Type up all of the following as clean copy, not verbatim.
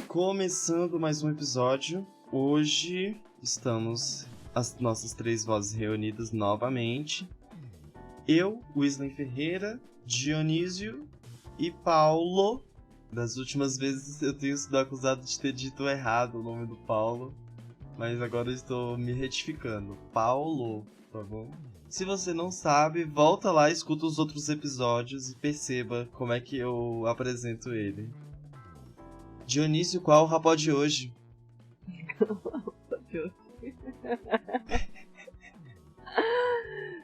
Começando mais um episódio. Hoje estamos as nossas 3 vozes reunidas novamente. Eu, Wesley Ferreira, Dionísio e Paulo. Das últimas vezes eu tenho sido acusado de ter dito errado o nome do Paulo, mas agora eu estou me retificando. Paulo, tá bom? Se você não sabe, volta lá, escuta os outros episódios e perceba como é que eu apresento ele. Dionísio, qual é o rapó de hoje?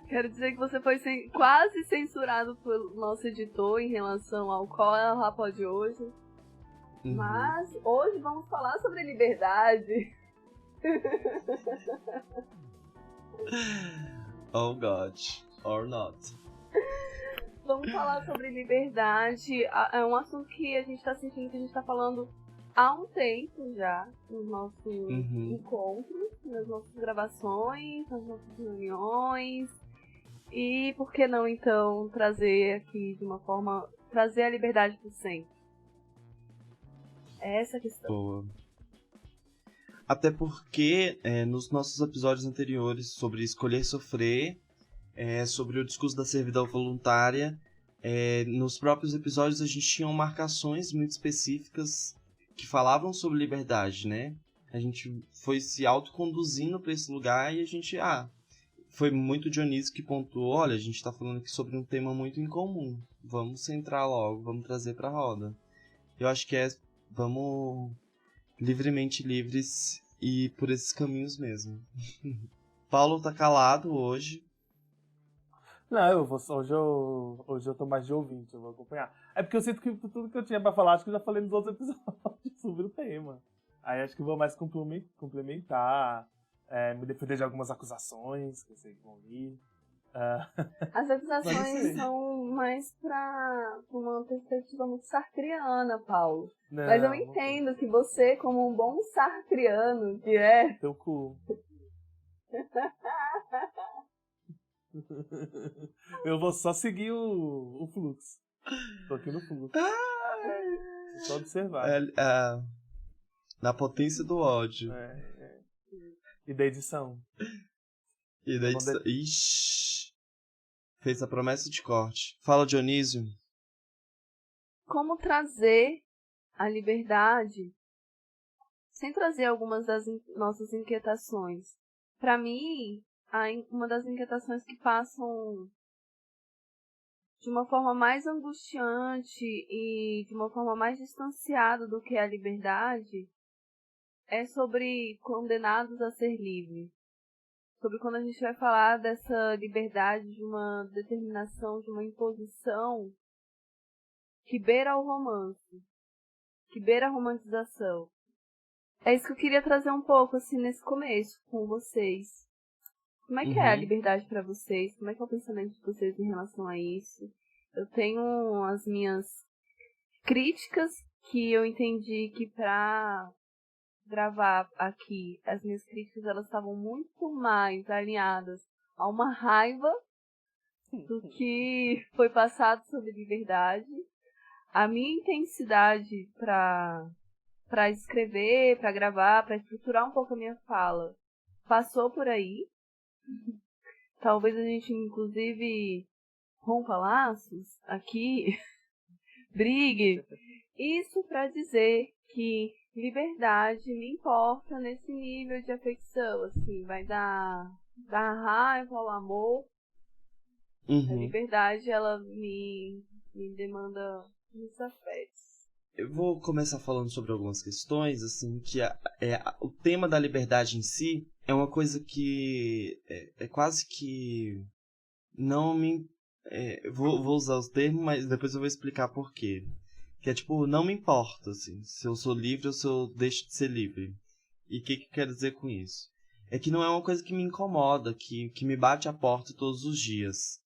Quero dizer que você foi quase censurado pelo nosso editor em relação ao qual é o rapó de hoje. Uhum. Mas hoje vamos falar sobre liberdade. Oh God, or not. Vamos falar sobre liberdade. É um assunto que a gente está sentindo que a gente está falando há um tempo já nos nossos encontros, nas nossas gravações, nas nossas reuniões. E por que não, então, trazer aqui de uma forma... Trazer a liberdade pro centro? É essa a questão. Boa. Até porque, nos nossos episódios anteriores sobre escolher sofrer, sobre o discurso da servidão voluntária, nos próprios episódios a gente tinha marcações muito específicas que falavam sobre liberdade, né? A gente foi se autoconduzindo para esse lugar e a gente... foi muito Dionísio que pontuou, olha, a gente está falando aqui sobre um tema muito incomum. Vamos centrar logo, vamos trazer para a roda. Eu acho que vamos livremente livres e por esses caminhos mesmo. Paulo tá calado hoje. Não, hoje eu tô mais de ouvinte, eu vou acompanhar. É porque eu sinto que tudo que eu tinha pra falar, acho que eu já falei nos outros episódios sobre o tema. Aí acho que vou mais complementar, me defender de algumas acusações que eu sei que vão vir. As acusações são mais pra uma perspectiva muito sartreana, Paulo. Não, mas eu entendo que você, como um bom sartreano que é... Teu cu. Eu vou só seguir o fluxo. Tô aqui no fluxo. Só observar. Na potência do ódio. E da edição. Ixi. Fez a promessa de corte. Fala, Dionísio. Como trazer a liberdade sem trazer algumas das nossas inquietações? Para mim, uma das inquietações que passam de uma forma mais angustiante e de uma forma mais distanciada do que a liberdade é sobre condenados a ser livre. Sobre quando a gente vai falar dessa liberdade, de uma determinação, de uma imposição que beira o romance, que beira a romantização. É isso que eu queria trazer um pouco, assim, nesse começo, com vocês. Como é que é a liberdade para vocês? Como é que é o pensamento de vocês em relação a isso? Eu tenho as minhas críticas, que eu entendi que para gravar aqui, as minhas críticas elas estavam muito mais alinhadas a uma raiva do que foi passado sobre liberdade. A minha intensidade para escrever, para gravar, para estruturar um pouco a minha fala passou por aí. Talvez a gente, inclusive, rompa laços aqui, brigue. Isso para dizer que liberdade me importa nesse nível de afecção, assim, vai dar raiva ao amor. A liberdade, ela me demanda muitos afetos. Eu vou começar falando sobre algumas questões, assim, que o tema da liberdade em si é uma coisa que é quase que não me... vou usar os termos, mas depois eu vou explicar por quê. Que é tipo, não me importa, assim, se eu sou livre ou se eu deixo de ser livre. E o que eu quero dizer com isso? É que não é uma coisa que me incomoda, que me bate a porta todos os dias.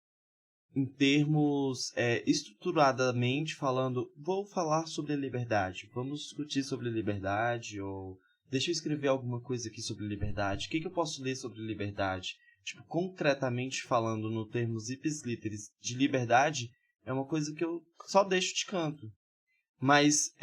Em termos estruturadamente falando, vou falar sobre a liberdade, vamos discutir sobre a liberdade, ou deixa eu escrever alguma coisa aqui sobre liberdade, o que eu posso ler sobre liberdade? Tipo, concretamente falando, no termos ipsis literis de liberdade, é uma coisa que eu só deixo de canto. Mas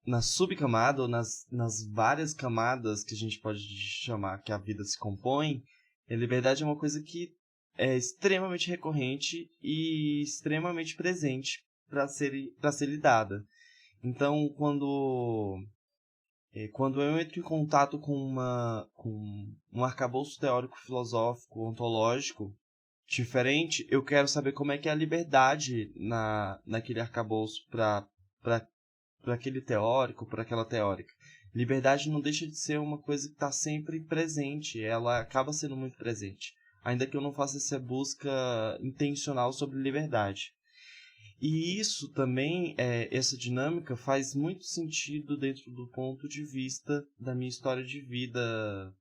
na subcamada, ou nas várias camadas que a gente pode chamar que a vida se compõe, a liberdade é uma coisa que é extremamente recorrente e extremamente presente para ser lidada. Então, quando eu entro em contato com um arcabouço teórico, filosófico, ontológico diferente, eu quero saber como é que é a liberdade naquele arcabouço para aquele teórico, para aquela teórica. Liberdade não deixa de ser uma coisa que está sempre presente, ela acaba sendo muito presente, ainda que eu não faça essa busca intencional sobre liberdade. E isso também, essa dinâmica, faz muito sentido dentro do ponto de vista da minha história de vida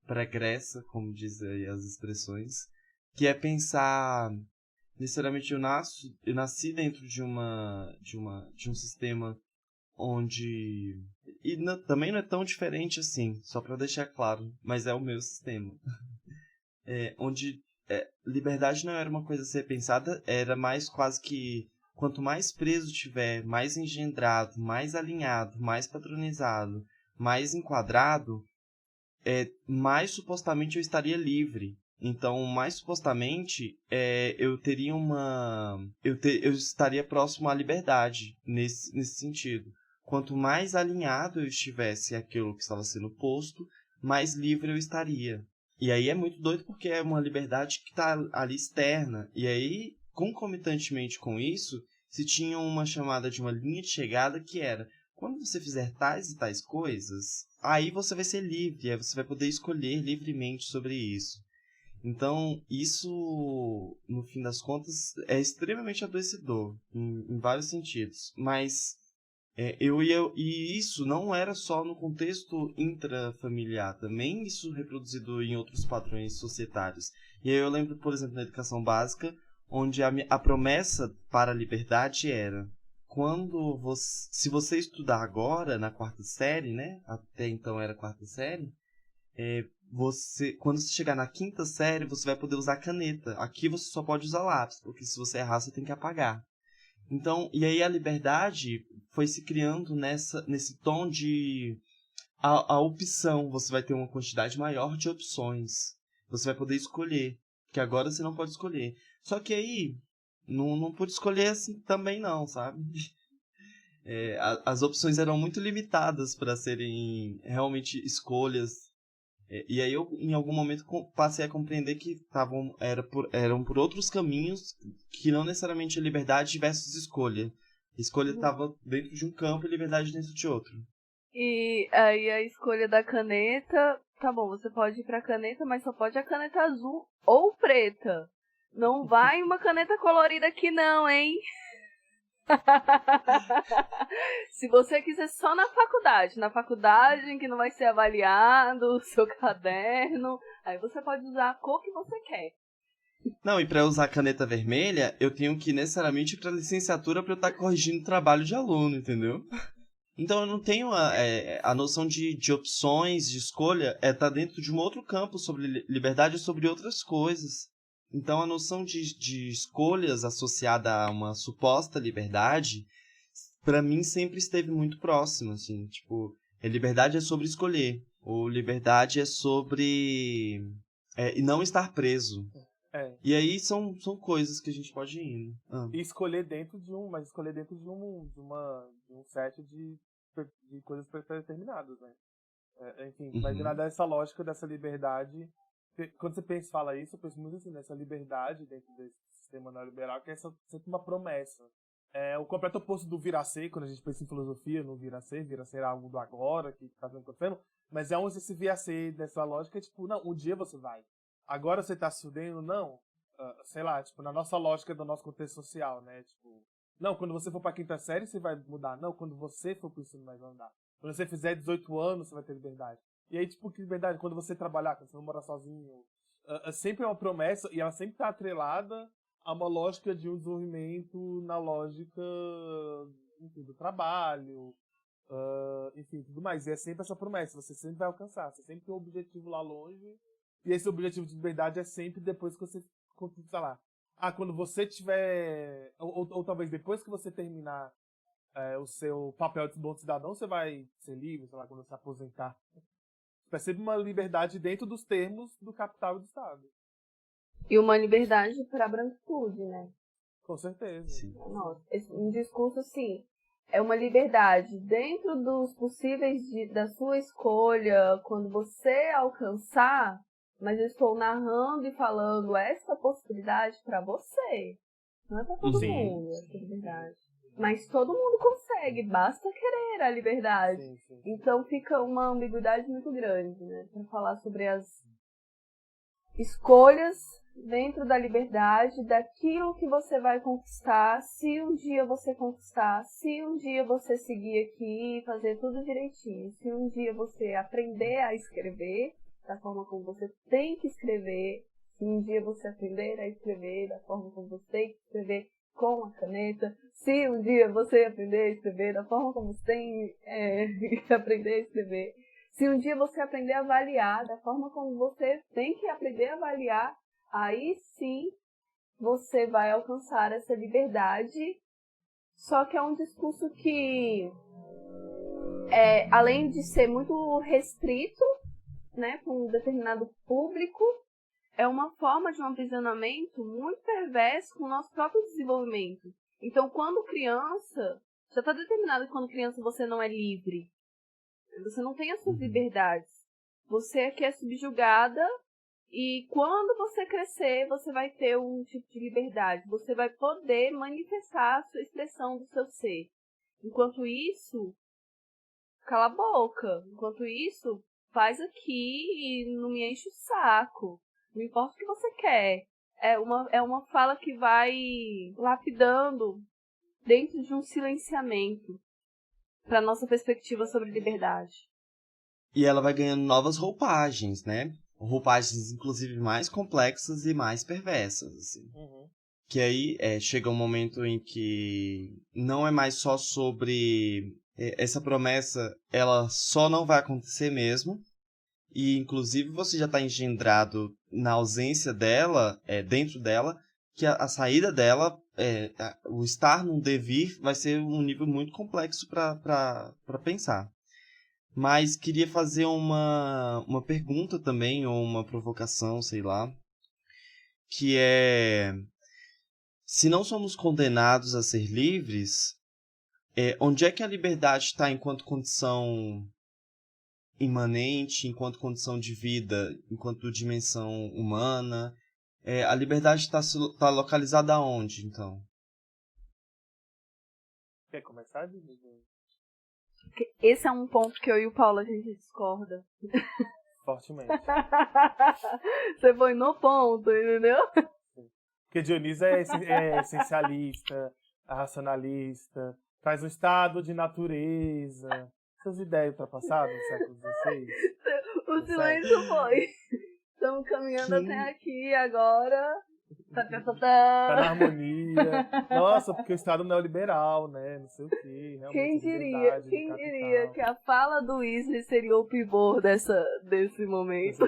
pregressa, como dizem aí as expressões, que é pensar, necessariamente eu nasci dentro de um sistema onde... E também não é tão diferente assim, só para deixar claro, mas é o meu sistema. Onde liberdade não era uma coisa a ser pensada, era mais quase que quanto mais preso tiver, mais engendrado, mais alinhado, mais padronizado, mais enquadrado, mais supostamente eu estaria livre. Então, mais supostamente, eu teria eu estaria próximo à liberdade nesse sentido. Quanto mais alinhado eu estivesse àquilo que estava sendo posto, mais livre eu estaria. E aí é muito doido porque é uma liberdade que está ali externa. E aí, concomitantemente com isso, se tinha uma chamada de uma linha de chegada que era: quando você fizer tais e tais coisas, aí você vai ser livre, aí você vai poder escolher livremente sobre isso. Então, isso, no fim das contas, é extremamente adoecedor, em vários sentidos. Mas e isso não era só no contexto intrafamiliar, também isso reproduzido em outros padrões societários. E aí eu lembro, por exemplo, na educação básica, onde a promessa para a liberdade era: se você estudar agora, na quarta série, né? Até então era quarta série, quando você chegar na quinta série, você vai poder usar caneta. Aqui você só pode usar lápis, porque se você errar, você tem que apagar. Então, e aí a liberdade foi se criando nesse tom de a opção. Você vai ter uma quantidade maior de opções. Você vai poder escolher, que agora você não pode escolher. Só que aí, não pude escolher assim também não, sabe? As opções eram muito limitadas para serem realmente escolhas. E aí eu, em algum momento, passei a compreender que eram por outros caminhos, que não necessariamente a liberdade versus escolha. Escolha estava dentro de um campo e liberdade dentro de outro. E aí a escolha da caneta, tá bom, você pode ir pra caneta, mas só pode a caneta azul ou preta. Não vai uma caneta colorida aqui não, hein? Se você quiser só na faculdade em que não vai ser avaliado o seu caderno, aí você pode usar a cor que você quer. Não, e para usar caneta vermelha, eu tenho que necessariamente ir para licenciatura para eu estar corrigindo o trabalho de aluno, entendeu? Então eu não tenho a noção de opções, de escolha, tá dentro de um outro campo sobre liberdade e sobre outras coisas. Então a noção de escolhas associada a uma suposta liberdade, para mim sempre esteve muito próxima, assim, tipo, liberdade é sobre escolher, ou liberdade é sobre e não estar preso. E aí são coisas que a gente pode ir indo. E escolher dentro de um set de coisas predeterminadas, né? Enfim, imaginar dessa lógica, dessa liberdade. Quando você fala isso, eu penso muito assim, nessa liberdade dentro desse sistema neoliberal, que é sempre uma promessa. O completo oposto do vir-a-ser, quando a gente pensa em filosofia, no vir-a-ser é algo do agora, que está acontecendo, mas é onde esse vir-a-ser dessa lógica é tipo, não, um dia você vai. Agora você tá se fudendo? Não. Sei lá, tipo, na nossa lógica do nosso contexto social, né? Tipo, não, quando você for pra quinta série, você vai mudar. Não, quando você for pro ensino médio, vai mudar. Quando você fizer 18 anos, você vai ter liberdade. E aí, tipo, que liberdade? Quando você trabalhar, quando você não morar sozinho. Sempre é uma promessa, e ela sempre tá atrelada a uma lógica de um desenvolvimento na lógica, enfim, do trabalho, enfim, tudo mais. E é sempre essa promessa, você sempre vai alcançar, você sempre tem um objetivo lá longe. E esse objetivo de liberdade é sempre depois que você, sei lá, quando você tiver, ou talvez depois que você terminar o seu papel de bom cidadão, você vai ser livre, sei lá, quando você se aposentar. Percebe uma liberdade dentro dos termos do capital e do Estado. E uma liberdade para a branquitude, né? Com certeza. Sim. Nossa, um discurso, assim, é uma liberdade dentro dos possíveis da sua escolha, quando você alcançar, mas eu estou narrando e falando essa possibilidade para você. Não é para todo mundo essa liberdade. Mas todo mundo consegue, basta querer a liberdade. Sim. Então fica uma ambiguidade muito grande, né? Para falar sobre as escolhas dentro da liberdade, daquilo que você vai conquistar, se um dia você conquistar, se um dia você seguir aqui e fazer tudo direitinho, se um dia você aprender a escrever da forma como você tem que escrever, se um dia você aprender a escrever da forma como você tem que escrever com a caneta, se um dia você aprender a escrever da forma como você tem que aprender a escrever, se um dia você aprender a avaliar da forma como você tem que aprender a avaliar, aí sim você vai alcançar essa liberdade. Só que é um discurso que, além de ser muito restrito, né, com um determinado público, é uma forma de um aprisionamento muito perverso com o nosso próprio desenvolvimento. Então, quando criança, já está determinado que quando criança você não é livre. Você não tem as suas liberdades. Você aqui é subjugada e quando você crescer, você vai ter um tipo de liberdade. Você vai poder manifestar a sua expressão do seu ser. Enquanto isso, cala a boca. Enquanto isso, faz aqui e não me enche o saco. Não importa o que você quer. É uma fala que vai lapidando dentro de um silenciamento para nossa perspectiva sobre liberdade. E ela vai ganhando novas roupagens, né? Roupagens, inclusive, mais complexas e mais perversas, assim. Que aí chega um momento em que não é mais só sobre essa promessa, ela só não vai acontecer mesmo. E, inclusive, você já está engendrado na ausência dela, dentro dela, que a saída dela, o estar num devir, vai ser um nível muito complexo para pensar. Mas queria fazer uma pergunta também, ou uma provocação, sei lá, que é: se não somos condenados a ser livres, onde é que a liberdade está enquanto condição imanente, enquanto condição de vida, enquanto dimensão humana? A liberdade está localizada aonde, então? Quer começar, Didi? Esse é um ponto que eu e o Paulo a gente discorda. Fortemente. Você foi no ponto, entendeu? Porque Dionísio é essencialista, é racionalista, traz um estado de natureza. Essas ideias ultrapassadas no século XVI. O silêncio foi. Estamos caminhando até aqui agora. Tá na harmonia. Nossa, porque o Estado neoliberal, né? Não sei o quê. Quem diria que a fala do Weasley seria o pivô desse momento?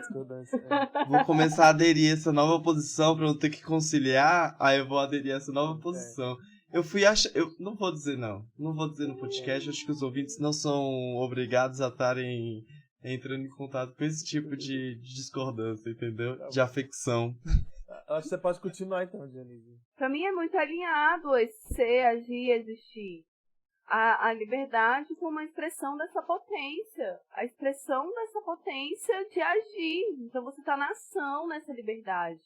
Vou começar a aderir a essa nova posição para eu ter que conciliar, aí eu vou aderir a essa nova posição. Eu não vou dizer não. Não vou dizer no podcast, acho que os ouvintes não são obrigados a estarem entrando em contato com esse tipo de discordância, entendeu? De afecção. Acho que você pode continuar então, Dionísio. Pra mim é muito alinhado esse ser, agir, existir. A liberdade como uma expressão dessa potência. A expressão dessa potência de agir. Então você está na ação nessa liberdade.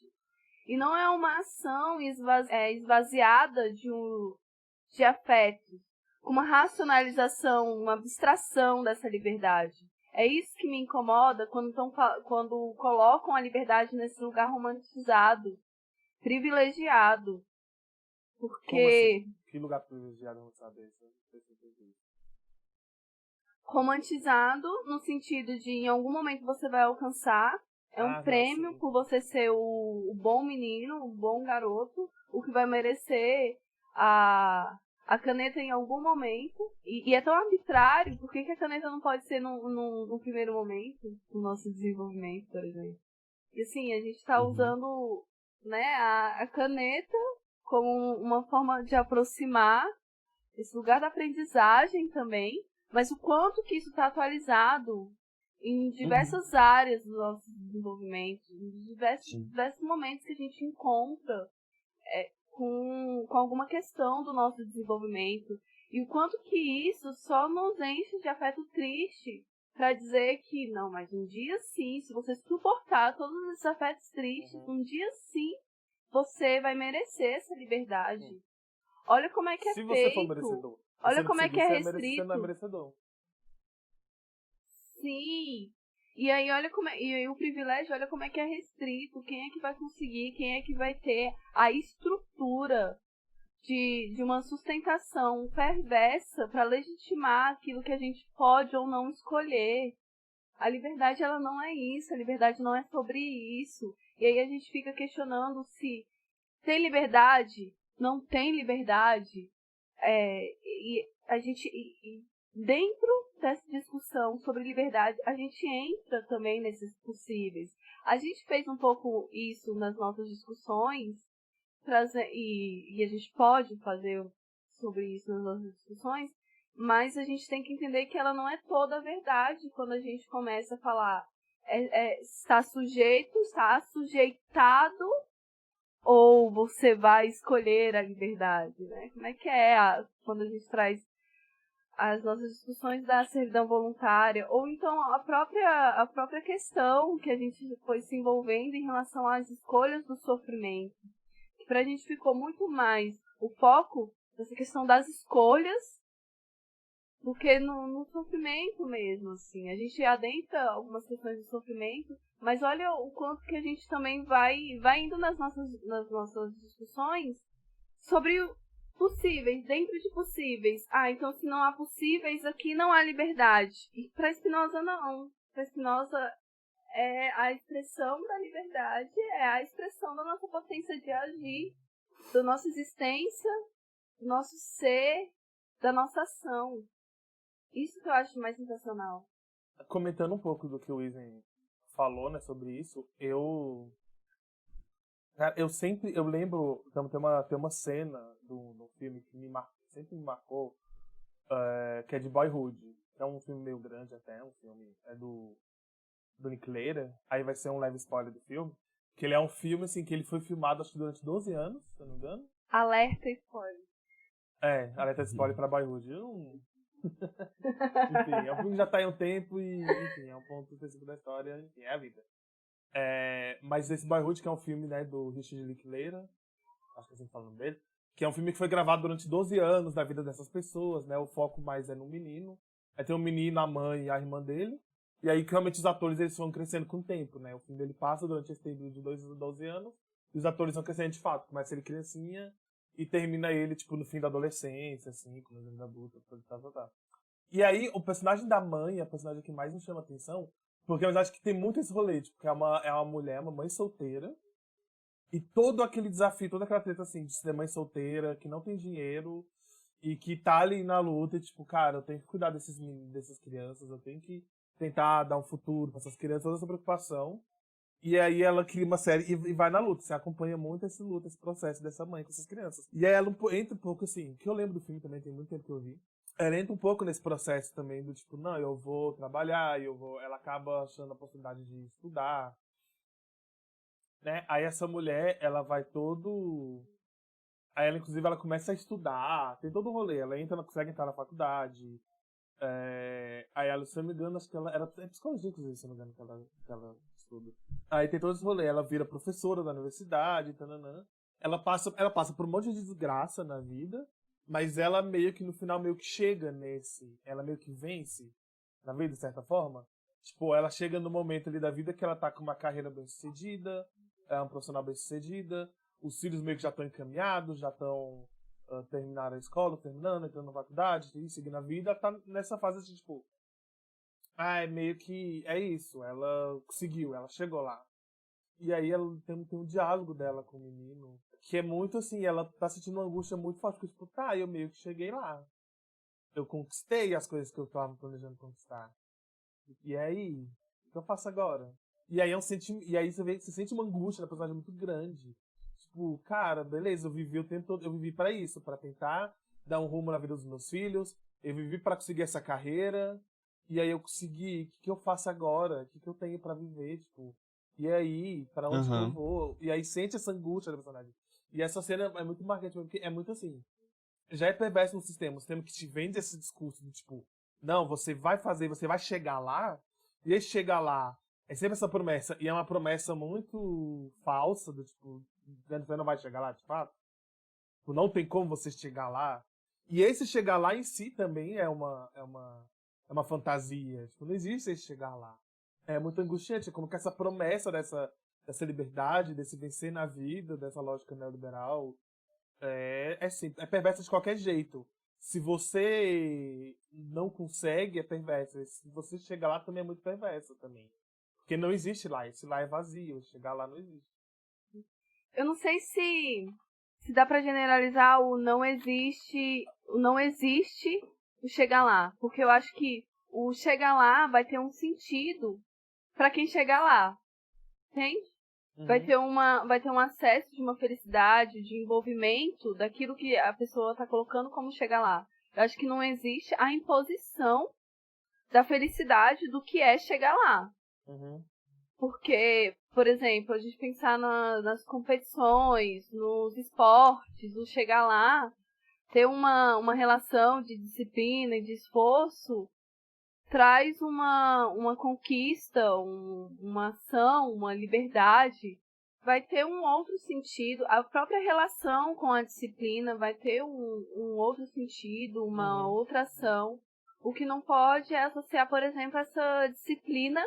E não é uma ação esvaziada de afetos. Uma racionalização, uma abstração dessa liberdade. É isso que me incomoda quando colocam a liberdade nesse lugar romantizado, privilegiado. Porque... Como assim? Que lugar privilegiado, vamos saber? Romantizado no sentido de em algum momento você vai alcançar, um prêmio por você ser o bom menino, o bom garoto, o que vai merecer a caneta em algum momento. E é tão arbitrário, por que a caneta não pode ser num primeiro momento, no nosso desenvolvimento, por exemplo? E assim, a gente está usando, né, a caneta como uma forma de aproximar esse lugar da aprendizagem também, mas o quanto que isso está atualizado em diversas áreas do nosso desenvolvimento, em diversos momentos que a gente encontra com alguma questão do nosso desenvolvimento, e o quanto que isso só nos enche de afeto triste para dizer que, não, mas um dia sim, se você suportar todos esses afetos tristes, um dia sim, você vai merecer essa liberdade. Olha como é que é Se feito. Você for merecedor. Olha como é que é restrito. Você não é merecedor. Sim. E aí e aí o privilégio, olha como é que é restrito. Quem é que vai conseguir? Quem é que vai ter a estrutura de uma sustentação perversa para legitimar aquilo que a gente pode ou não escolher? A liberdade, ela não é isso. A liberdade não é sobre isso. E aí a gente fica questionando se tem liberdade, não tem liberdade. E a gente... dentro dessa discussão sobre liberdade, a gente entra também nesses possíveis. A gente fez um pouco isso nas nossas discussões, e a gente pode fazer sobre isso nas nossas discussões, mas a gente tem que entender que ela não é toda a verdade quando a gente começa a falar está sujeitado, ou você vai escolher a liberdade, né? Como é que quando a gente traz as nossas discussões da servidão voluntária, ou então a própria questão que a gente foi se envolvendo em relação às escolhas do sofrimento. Que pra gente ficou muito mais o foco nessa questão das escolhas do que no sofrimento mesmo, assim. A gente adentra algumas questões do sofrimento, mas olha o quanto que a gente também vai indo nas nossas discussões sobre possíveis, dentro de possíveis. Então se não há possíveis, aqui não há liberdade. E para Spinoza não. Para Spinoza a expressão da liberdade é a expressão da nossa potência de agir, da nossa existência, do nosso ser, da nossa ação. Isso que eu acho mais sensacional. Comentando um pouco do que o Isen falou, né, sobre isso, eu lembro, tem uma cena do filme que sempre me marcou, que é de Boyhood. É um filme meio grande até, do Linklater. Aí vai ser um leve spoiler do filme, que ele é um filme assim que ele foi filmado acho que durante 12 anos, se eu não me engano. Alerta spoiler. Alerta spoiler pra Boyhood. Enfim, é um filme que já tá aí um tempo e, enfim, é um ponto específico da história, enfim, é a vida. Mas esse Boyhood, que é um filme, né, do Richard Linklater, acho que assim fala o nome dele, que é um filme que foi gravado durante 12 anos da vida dessas pessoas, né, o foco mais é no menino. Aí tem o menino, a mãe e a irmã dele, e aí realmente os atores eles vão crescendo com o tempo, né, o filme dele passa durante esse período de 12 anos, e os atores vão crescendo de fato, começa ele criancinha e termina ele, tipo, no fim da adolescência, assim, com os adultos, tal. E aí, o personagem da mãe é a personagem que mais me chama a atenção, porque eu acho que tem muito esse rolê, tipo, que é uma mulher, uma mãe solteira, e todo aquele desafio, toda aquela treta, assim, de ser mãe solteira, que não tem dinheiro, e que tá ali na luta, e tipo, cara, eu tenho que cuidar desses meninos, dessas crianças, eu tenho que tentar dar um futuro pra essas crianças, toda essa preocupação. E aí ela cria uma série e vai na luta. Você acompanha muito essa luta, esse processo dessa mãe com essas crianças. E aí ela entra um pouco assim, que eu lembro do filme também, tem muito tempo que eu vi. Ela entra um pouco nesse processo também do tipo, não, eu vou trabalhar, ela acaba achando a possibilidade de estudar. Né? Aí essa mulher, ela vai todo... Aí ela, inclusive, ela começa a estudar, tem todo o rolê. Ela consegue entrar na faculdade. Aí ela, se eu não me engano, acho que ela era psicologia, inclusive, se eu não me engano, que ela estuda. Aí tem todo esse rolê, ela vira professora da universidade, tananã. Ela passa por um monte de desgraça na vida, mas ela meio que no final meio que chega ela meio que vence na vida, de certa forma. Tipo, ela chega no momento ali da vida que ela tá com uma carreira bem-sucedida, é uma profissional bem-sucedida, os filhos meio que já estão encaminhados, já estão terminaram a escola, entrando na faculdade, seguindo a vida, ela tá nessa fase de tipo, meio que é isso, ela conseguiu, ela chegou lá. E aí ela tem um diálogo dela com o menino, que é muito assim, ela tá sentindo uma angústia muito forte, porque tipo, eu meio que cheguei lá. Eu conquistei as coisas que eu tava planejando conquistar. E aí, o que eu faço agora? E aí e aí você sente uma angústia na personagem muito grande. Tipo, cara, beleza, eu vivi o tempo todo, eu vivi pra isso, pra tentar dar um rumo na vida dos meus filhos, eu vivi para conseguir essa carreira, e aí eu consegui, o que eu faço agora? O que eu tenho para viver, tipo, e aí, para onde que eu vou? E aí sente essa angústia da personagem. E essa cena é muito marcante, porque é muito assim, já é perverso no sistema, o sistema que te vende esse discurso do tipo, não, você vai fazer, você vai chegar lá, e aí chegar lá, é sempre essa promessa, e é uma promessa muito falsa, do tipo, você não vai chegar lá, de fato. Não tem como você chegar lá. E esse chegar lá em si também é uma fantasia. Tipo, não existe esse chegar lá. É muito angustiante, é como que essa promessa dessa liberdade, desse vencer na vida, dessa lógica neoliberal, é perversa de qualquer jeito. Se você não consegue, é perversa. Se você chegar lá, também é muito perversa também. Porque não existe lá, esse lá é vazio, chegar lá não existe. Eu não sei se dá pra generalizar o não existe o chegar lá, porque eu acho que o chegar lá vai ter um sentido pra quem chegar lá, entende? Uhum. Vai ter um acesso de uma felicidade, de envolvimento daquilo que a pessoa tá colocando como chegar lá. Eu acho que não existe a imposição da felicidade do que é chegar lá. Uhum. Porque, por exemplo, a gente pensar nas competições, nos esportes, o chegar lá, ter uma relação de disciplina e de esforço, traz uma conquista, uma ação, uma liberdade. Vai ter um outro sentido. A própria relação com a disciplina vai ter um outro sentido, uma outra ação. O que não pode é associar, por exemplo, essa disciplina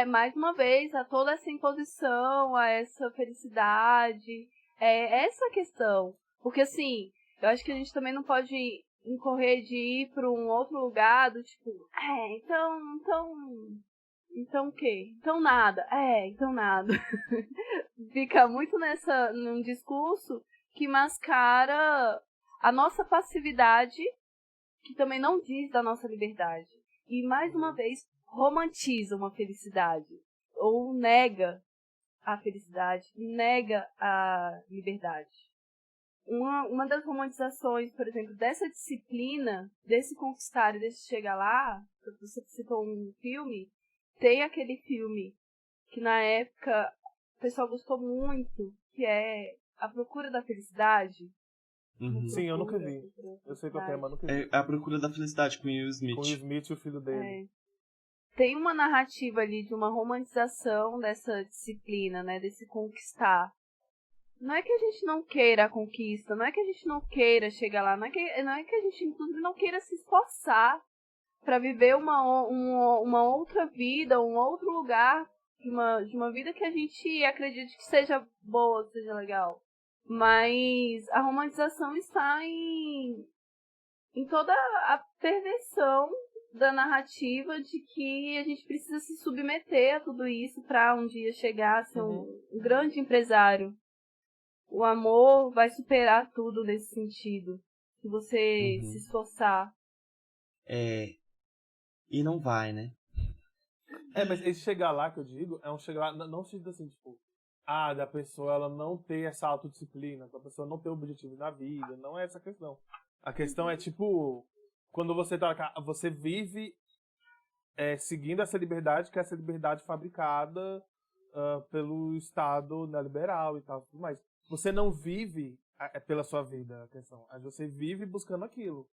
mais uma vez, a toda essa imposição, a essa felicidade, essa questão. Porque, assim, eu acho que a gente também não pode incorrer de ir para um outro lugar do tipo, então o quê? Então nada. Então nada. Fica muito num discurso que mascara a nossa passividade, que também não diz da nossa liberdade. E, mais uma vez, romantiza uma felicidade, ou nega a felicidade, nega a liberdade. Uma das romantizações, por exemplo, dessa disciplina, desse conquistar e desse chegar lá, você citou um filme, tem aquele filme que na época o pessoal gostou muito, que é A Procura da Felicidade. Uhum. Sim, eu nunca vi. Eu sei qual é, mas nunca vi. É A Procura da Felicidade, com Will Smith. Com Will Smith e o filho dele. Tem uma narrativa ali de uma romantização dessa disciplina, né, desse conquistar. Não é que a gente não queira a conquista, não é que a gente não queira chegar lá, não é que a gente, inclusive, não queira se esforçar para viver uma outra vida, um outro lugar de uma vida que a gente acredite que seja boa, seja legal. Mas a romantização está em toda a perversão da narrativa de que a gente precisa se submeter a tudo isso para um dia chegar a ser um grande empresário. O amor vai superar tudo nesse sentido. Se você se esforçar. E não vai, né? Mas esse chegar lá que eu digo, é um chegar lá, não sentido assim, tipo, da pessoa ela não ter essa autodisciplina, da pessoa não ter objetivo na vida, não é essa a questão. A questão é, tipo, quando você vive seguindo essa liberdade, que é essa liberdade fabricada pelo Estado neoliberal e tal, tudo mais. Você não vive pela sua vida, a questão. Você vive buscando aquilo.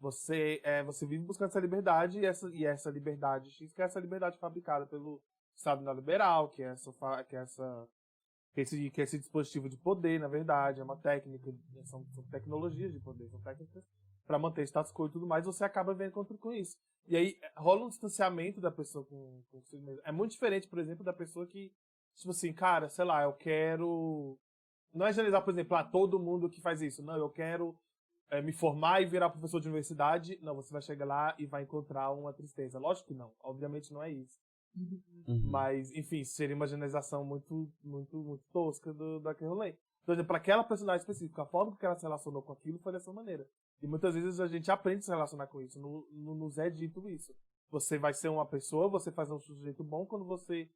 Você vive buscando essa liberdade e essa liberdade X, que é essa liberdade fabricada pelo Estado neoliberal, que é esse dispositivo de poder, na verdade, é uma técnica, são tecnologias de poder, são técnicas para manter status quo e tudo mais, você acaba vendo contra com isso. E aí rola um distanciamento da pessoa com si mesmo. É muito diferente, por exemplo, da pessoa que, tipo assim, cara, sei lá, eu quero... Não é generalizar, por exemplo, todo mundo que faz isso. Não, eu quero me formar e virar professor de universidade. Não, você vai chegar lá e vai encontrar uma tristeza. Lógico que não. Obviamente não é isso. Mas, enfim, seria uma generalização muito, muito, muito tosca daquele rolê. Então, para aquela personagem específica, a forma que ela se relacionou com aquilo foi dessa maneira. E muitas vezes a gente aprende a se relacionar com isso. Nos é dito isso. Você vai ser uma pessoa, você faz um sujeito bom quando você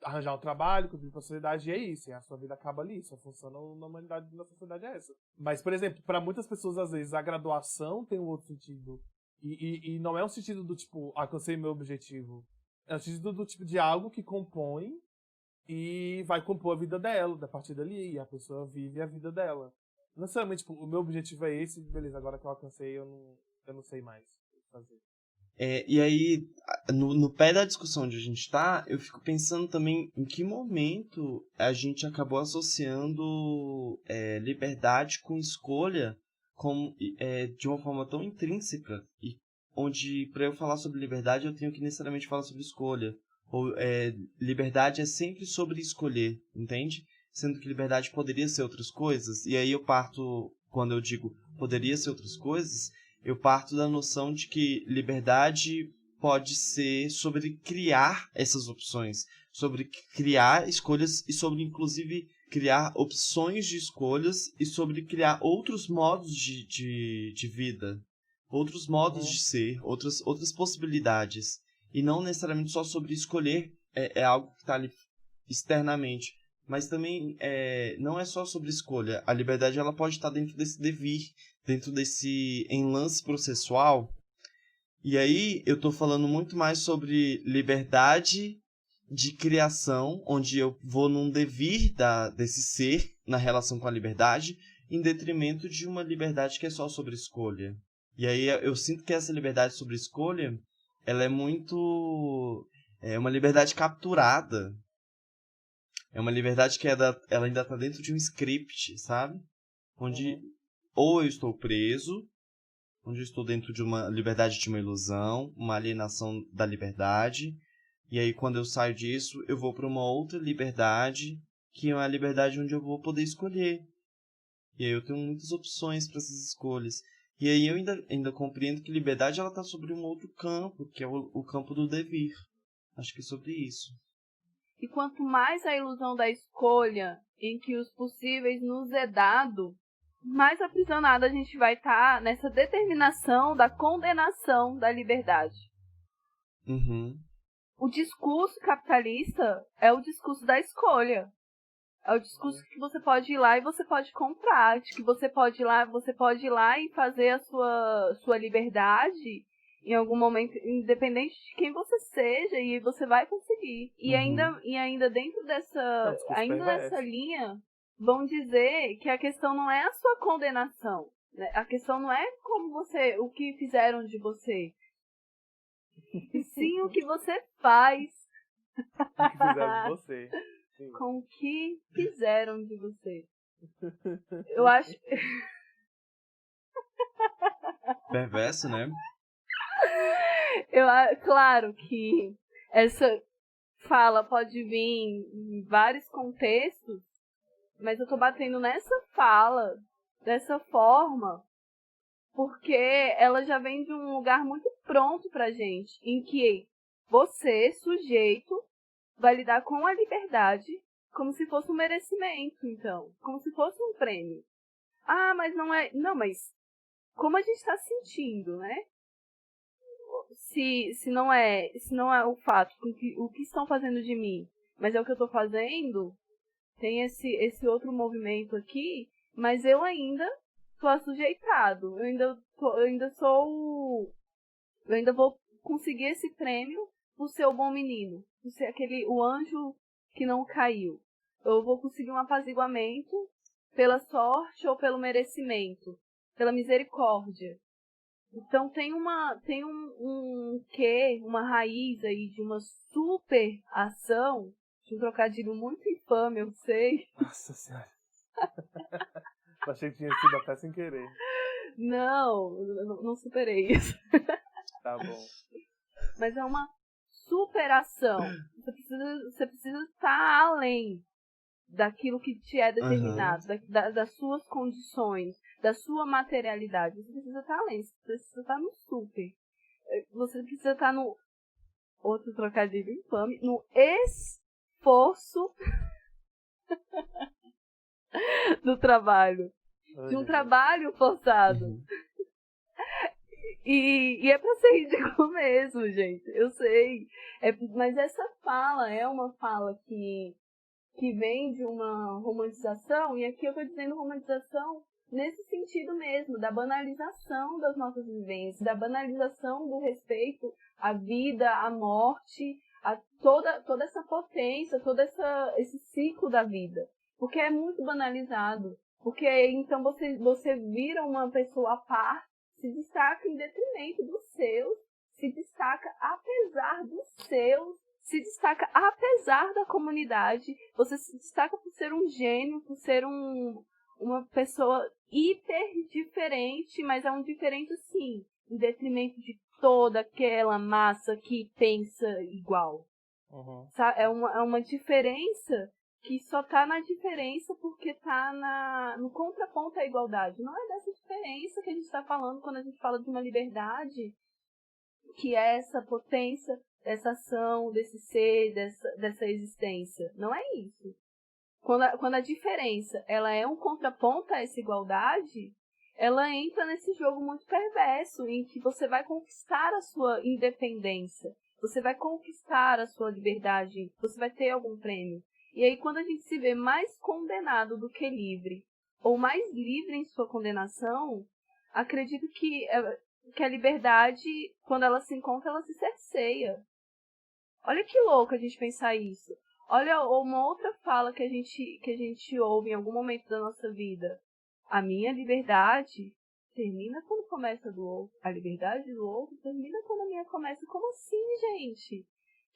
arranjar um trabalho, contribuir para a sociedade, e é isso. E a sua vida acaba ali. Sua função na humanidade, na sociedade é essa. Mas, por exemplo, para muitas pessoas, às vezes, a graduação tem um outro sentido. E não é um sentido do tipo, alcancei meu objetivo. É um sentido do tipo de algo que compõe e vai compor a vida dela, a partir dali. E a pessoa vive a vida dela. Não necessariamente, tipo, o meu objetivo é esse, beleza, agora que eu alcancei, eu não sei mais o que fazer. E aí, no pé da discussão onde a gente tá, eu fico pensando também em que momento a gente acabou associando liberdade com escolha de uma forma tão intrínseca, e onde, para eu falar sobre liberdade, eu tenho que necessariamente falar sobre escolha. Ou liberdade é sempre sobre escolher, entende? Sendo que liberdade poderia ser outras coisas. E aí quando eu digo poderia ser outras coisas, eu parto da noção de que liberdade pode ser sobre criar essas opções, sobre criar escolhas e sobre, inclusive, criar opções de escolhas e sobre criar outros modos de vida, outros modos de ser, outras possibilidades. E não necessariamente só sobre escolher algo que está ali externamente. Mas também não é só sobre escolha. A liberdade ela pode estar dentro desse devir, dentro desse enlace processual. E aí eu estou falando muito mais sobre liberdade de criação, onde eu vou num devir desse ser na relação com a liberdade, em detrimento de uma liberdade que é só sobre escolha. E aí eu sinto que essa liberdade sobre escolha, ela é muito... é uma liberdade capturada. É uma liberdade que ela ainda está dentro de um script, sabe? Onde ou eu estou preso, onde eu estou dentro de uma liberdade de uma ilusão, uma alienação da liberdade. E aí, quando eu saio disso, eu vou para uma outra liberdade, que é uma liberdade onde eu vou poder escolher. E aí eu tenho muitas opções para essas escolhas. E aí eu ainda compreendo que liberdade ela está sobre um outro campo, que é o campo do devir. Acho que é sobre isso. E quanto mais a ilusão da escolha, em que os possíveis nos é dado, mais aprisionado a gente vai estar nessa determinação da condenação da liberdade. Uhum. O discurso capitalista é o discurso da escolha. É o discurso que você pode ir lá e você pode comprar, de que você pode ir lá e fazer a sua liberdade em algum momento, independente de quem você seja, e você vai conseguir. E ainda dentro dessa linha, vão dizer que a questão não é a sua condenação, né? A questão não é o que fizeram de você, e sim o que você faz. O que fizeram de você. Sim. Com o que fizeram de você. Eu acho... Perverso, né? Claro que essa fala pode vir em vários contextos, mas eu tô batendo nessa fala dessa forma porque ela já vem de um lugar muito pronto pra gente, em que você, sujeito, vai lidar com a liberdade como se fosse um merecimento, então, como se fosse um prêmio. Ah, mas não é... Não, mas como a gente está sentindo, né? Se não é o fato, o que estão fazendo de mim, mas é o que eu estou fazendo, tem esse outro movimento aqui, mas eu ainda estou assujeitado, eu ainda vou conseguir esse prêmio por ser o bom menino, por ser o anjo que não caiu. Eu vou conseguir um apaziguamento pela sorte ou pelo merecimento, pela misericórdia. Então tem uma raiz aí de uma super ação, de um trocadilho muito infame, eu sei. Nossa Senhora. Eu achei que tinha sido até sem querer. Não superei isso. Tá bom. Mas é uma superação. Você precisa estar além daquilo que te é determinado, das suas condições, da sua materialidade. Você precisa estar além, você precisa estar no super. Você precisa estar no, outro trocadilho infame, no esforço do trabalho. De um trabalho forçado. E é pra ser ridículo mesmo, gente. Eu sei. Mas essa fala é uma fala que vem de uma romantização, e aqui eu tô dizendo romantização nesse sentido mesmo, da banalização das nossas vivências, da banalização do respeito à vida, à morte, a toda essa potência, esse ciclo da vida. Porque é muito banalizado. Porque então você vira uma pessoa à parte, se destaca em detrimento dos seus, se destaca apesar dos seus, se destaca apesar da comunidade, você se destaca por ser um gênio, por ser uma pessoa hiper diferente, mas é um diferente sim, em detrimento de toda aquela massa que pensa igual. Uhum. É uma diferença que só tá na diferença porque tá no contraponto à igualdade. Não é dessa diferença que a gente está falando quando a gente fala de uma liberdade, que é essa potência, dessa ação, desse ser, dessa existência. Não é isso. Quando a diferença ela é um contraponto a essa igualdade, ela entra nesse jogo muito perverso, em que você vai conquistar a sua independência, você vai conquistar a sua liberdade, você vai ter algum prêmio. E aí, quando a gente se vê mais condenado do que livre, ou mais livre em sua condenação, acredito que a liberdade, quando ela se encontra, ela se cerceia. Olha que louco a gente pensar isso. Olha uma outra fala que a gente ouve em algum momento da nossa vida. A minha liberdade termina quando começa a do outro. A liberdade do outro termina quando a minha começa. Como assim, gente?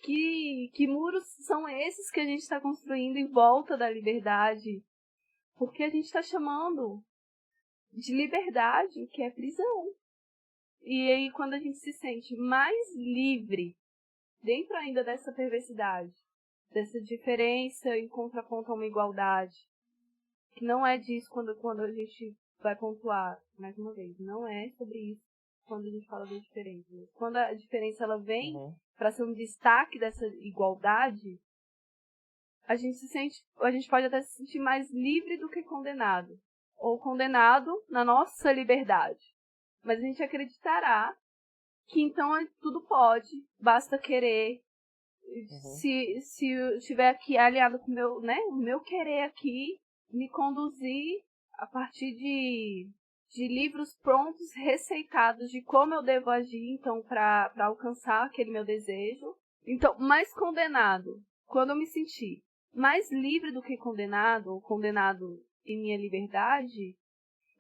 Que muros são esses que a gente está construindo em volta da liberdade? Porque a gente está chamando de liberdade o que é prisão. E aí, quando a gente se sente mais livre, dentro ainda dessa perversidade, dessa diferença em contraponto a uma igualdade, que não é disso quando a gente vai pontuar, mais uma vez, não é sobre isso quando a gente fala da diferença. Quando a diferença ela vem para ser um destaque dessa igualdade, a gente pode até se sentir mais livre do que condenado, ou condenado na nossa liberdade. Mas a gente acreditará que então tudo pode, basta querer. Se eu estiver aqui aliado com o meu querer aqui, me conduzir a partir de livros prontos, receitados de como eu devo agir, então, para alcançar aquele meu desejo. Então, mais condenado, quando eu me sentir mais livre do que condenado, ou condenado em minha liberdade,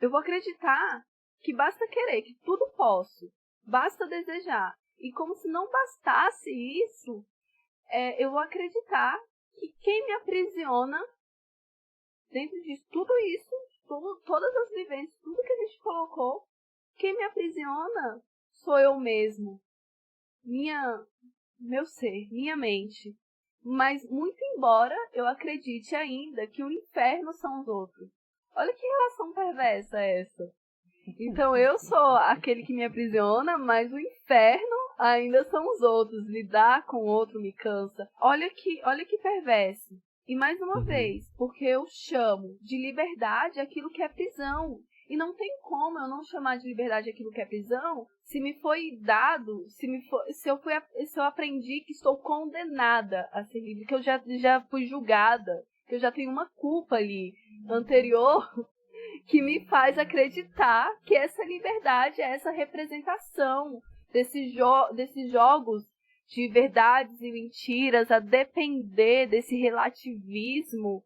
eu vou acreditar que basta querer, que tudo posso, basta desejar. E como se não bastasse isso, eu vou acreditar que quem me aprisiona dentro de tudo isso, todas as vivências, tudo que a gente colocou, quem me aprisiona sou eu mesmo, meu ser, minha mente. Mas muito embora eu acredite ainda que o inferno são os outros. Olha que relação perversa é essa. Então eu sou aquele que me aprisiona, mas o inferno ainda são os outros. Lidar com o outro me cansa. Olha que perverso. E mais uma vez, porque eu chamo de liberdade aquilo que é prisão. E não tem como eu não chamar de liberdade aquilo que é prisão se me foi dado, se eu aprendi que estou condenada a ser livre, que eu já fui julgada, que eu já tenho uma culpa ali anterior que me faz acreditar que essa liberdade é essa representação desses jogos de verdades e mentiras, a depender desse relativismo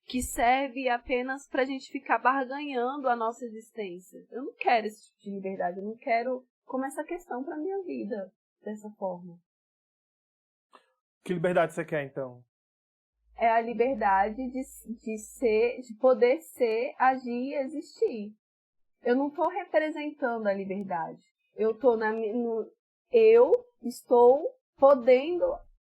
que serve apenas para a gente ficar barganhando a nossa existência. Eu não quero esse tipo de liberdade, eu não quero como essa questão para minha vida dessa forma. Que liberdade você quer, então? É a liberdade de poder ser, agir e existir. Eu não estou representando a liberdade. Eu estou podendo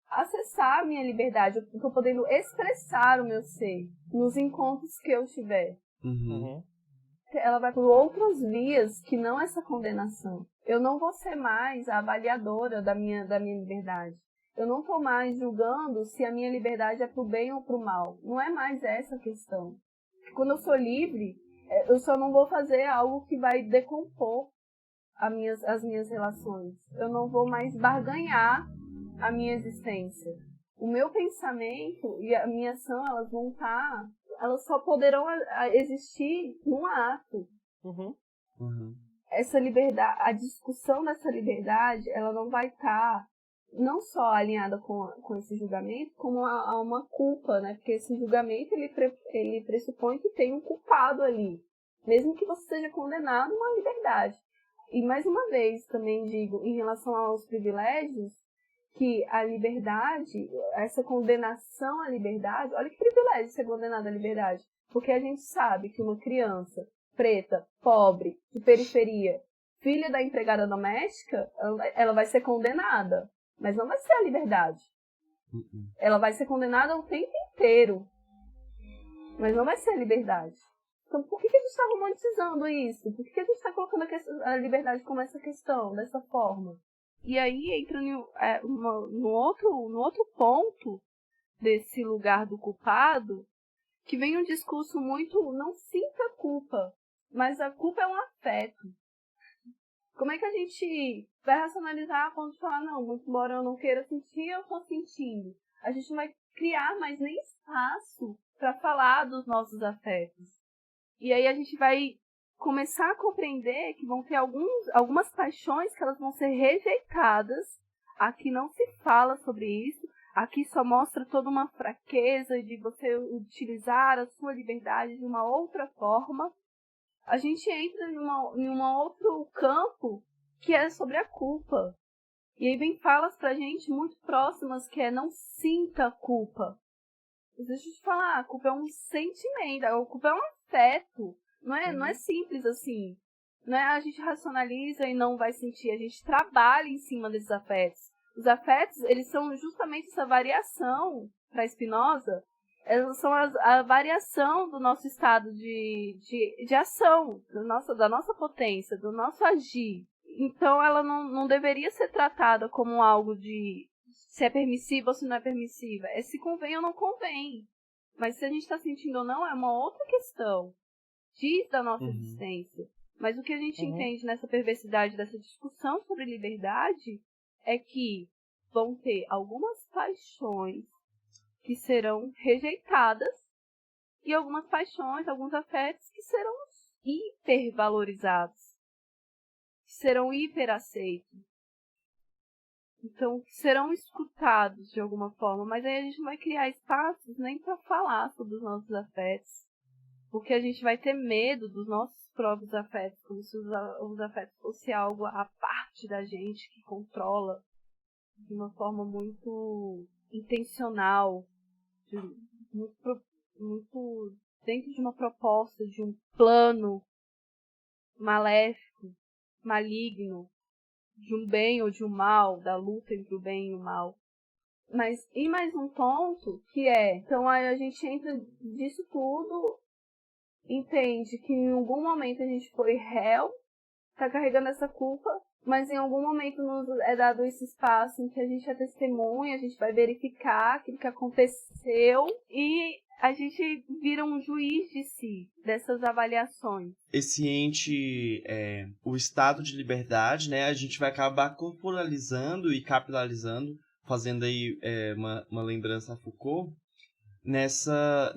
acessar a minha liberdade. Eu estou podendo expressar o meu ser nos encontros que eu tiver. Ela vai por outras vias que não essa condenação. Eu não vou ser mais a avaliadora da minha liberdade. Eu não estou mais julgando se a minha liberdade é pro bem ou pro mal. Não é mais essa a questão. Quando eu sou livre, eu só não vou fazer algo que vai decompor as minhas relações. Eu não vou mais barganhar a minha existência. O meu pensamento e a minha ação, elas só poderão existir num ato. Essa liberdade, a discussão dessa liberdade, ela não vai estar não só alinhada com esse julgamento, como a uma culpa, né? Porque esse julgamento, ele pressupõe que tem um culpado ali. Mesmo que você seja condenado, uma liberdade. E mais uma vez, também digo, em relação aos privilégios, que a liberdade, essa condenação à liberdade, olha que privilégio ser condenado à liberdade, porque a gente sabe que uma criança preta, pobre, de periferia, filha da empregada doméstica, ela vai ser condenada, mas não vai ser a liberdade. Ela vai ser condenada o tempo inteiro, mas não vai ser a liberdade. Então, por que a gente está romantizando isso? Por que a gente está colocando a liberdade como essa questão, dessa forma? E aí entra no outro ponto desse lugar do culpado, que vem um discurso muito, não sinta culpa, mas a culpa é um afeto. Como é que a gente vai racionalizar quando falar, não, muito embora eu não queira sentir, eu estou sentindo. A gente não vai criar mais nem espaço para falar dos nossos afetos. E aí a gente vai começar a compreender que vão ter algumas paixões que elas vão ser rejeitadas. Aqui não se fala sobre isso. Aqui só mostra toda uma fraqueza de você utilizar a sua liberdade de uma outra forma. A gente entra em um outro campo que é sobre a culpa. E aí vem falas pra gente muito próximas que é não sinta culpa. Deixa eu te falar, a culpa é um sentimento, a culpa é um afeto. Não é simples assim. Não é a gente racionaliza e não vai sentir. A gente trabalha em cima desses afetos. Os afetos, eles são justamente essa variação, para Spinoza, elas são a variação do nosso estado de ação, da nossa potência, do nosso agir. Então, ela não deveria ser tratada como algo de se é permissivo ou se não é permissiva. É se convém ou não convém. Mas se a gente está sentindo ou não, é uma outra questão. Diz da nossa existência. Mas o que a gente entende nessa perversidade dessa discussão sobre liberdade é que vão ter algumas paixões que serão rejeitadas e algumas paixões, alguns afetos que serão hipervalorizados, que serão hiperaceitos. Então, que serão escutados de alguma forma, mas aí a gente não vai criar espaços nem para falar sobre os nossos afetos, porque a gente vai ter medo dos nossos próprios afetos, como se os afetos fossem algo à parte da gente que controla de uma forma muito intencional, muito dentro de uma proposta, de um plano maléfico, maligno, de um bem ou de um mal, da luta entre o bem e o mal. Mas, e mais um ponto, que é, então aí a gente entra disso tudo, entende que em algum momento a gente foi réu, está carregando essa culpa, mas em algum momento nos é dado esse espaço em que a gente é testemunha, a gente vai verificar aquilo que aconteceu e a gente vira um juiz de si, dessas avaliações. Esse ente, o estado de liberdade, né, a gente vai acabar corporalizando e capilarizando, fazendo aí uma lembrança a Foucault, nessa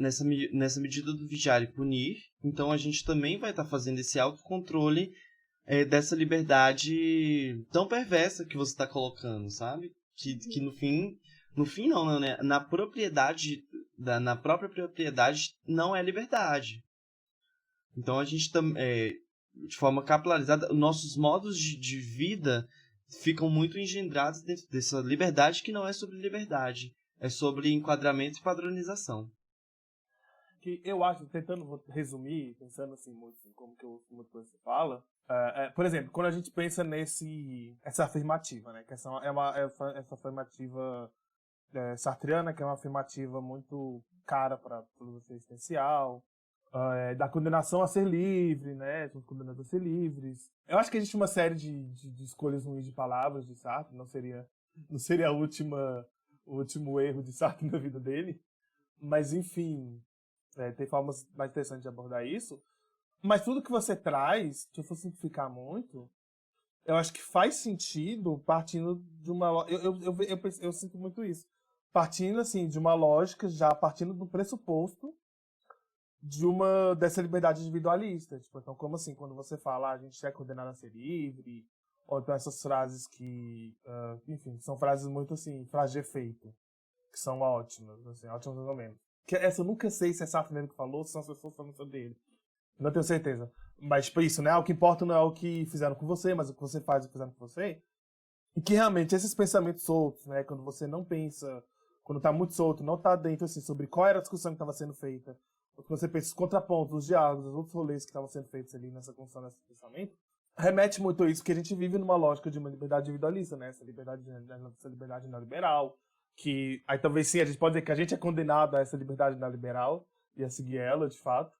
medida do vigiar e punir. Então a gente também vai estar fazendo esse autocontrole dessa liberdade tão perversa que você está colocando, sabe? Que no fim não, né? Na própria propriedade não é liberdade. Então a gente de forma capilarizada, nossos modos de vida ficam muito engendrados dentro dessa liberdade que não é sobre liberdade. É sobre enquadramento e padronização. Que eu acho, tentando resumir, pensando assim, muito como que você fala, por exemplo, quando a gente pensa essa afirmativa, né, que essa afirmativa sartreana, que é uma afirmativa muito cara para você existencial, da condenação a ser livre, né, somos condenados a ser livres. Eu acho que existe uma série de escolhas ruins de palavras de Sartre, não seria o último erro de Sartre na vida dele, mas enfim, tem formas mais interessantes de abordar isso. Mas tudo que você traz, se eu for simplificar muito, eu acho que faz sentido partindo de uma... Eu sinto muito isso. Partindo, assim, de uma lógica, já partindo do pressuposto dessa liberdade individualista. Tipo, então, como assim, quando você fala, a gente é condenado a ser livre, ou então essas frases que, enfim, são frases muito, assim, frases de efeito, que são ótimas, assim, ótimos argumentos. Que essa eu nunca sei se é Sartre mesmo que falou, se são as pessoas falando sobre ele. Não tenho certeza. Mas, tipo, isso, né? O que importa não é o que fizeram com você, mas o que você faz e o que fizeram com você. E que realmente esses pensamentos soltos, né? Quando você não pensa, quando tá muito solto, não tá dentro, assim, sobre qual era a discussão que estava sendo feita, ou que você pensa os contrapontos, os diálogos, os outros rolês que estavam sendo feitos ali nessa construção desse pensamento, remete muito a isso, porque a gente vive numa lógica de uma liberdade individualista, né? Essa liberdade neoliberal, que aí talvez sim, a gente pode dizer que a gente é condenado a essa liberdade neoliberal e a seguir ela, de fato.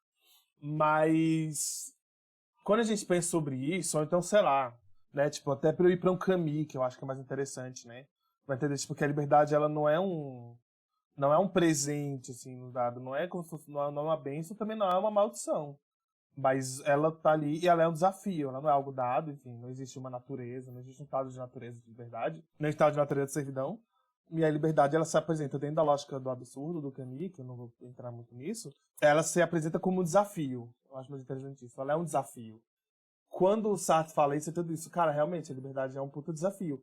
Mas quando a gente pensa sobre isso, ou então, sei lá, né, tipo, até para eu ir para um caminho que eu acho que é mais interessante, né? Vai entender, tipo, que a liberdade, ela não é um presente, assim, nos dado, não é como se fosse, não é uma bênção, também não é uma maldição. Mas ela tá ali e ela é um desafio, ela não é algo dado, enfim, não existe uma natureza, não existe um estado de natureza de liberdade, nem um estado de natureza de servidão. E a liberdade, ela se apresenta dentro da lógica do absurdo, do Camus, que eu não vou entrar muito nisso, ela se apresenta como um desafio. Eu acho mais interessante isso. Ela é um desafio. Quando o Sartre fala isso, é tudo isso. Cara, realmente, a liberdade é um puta desafio.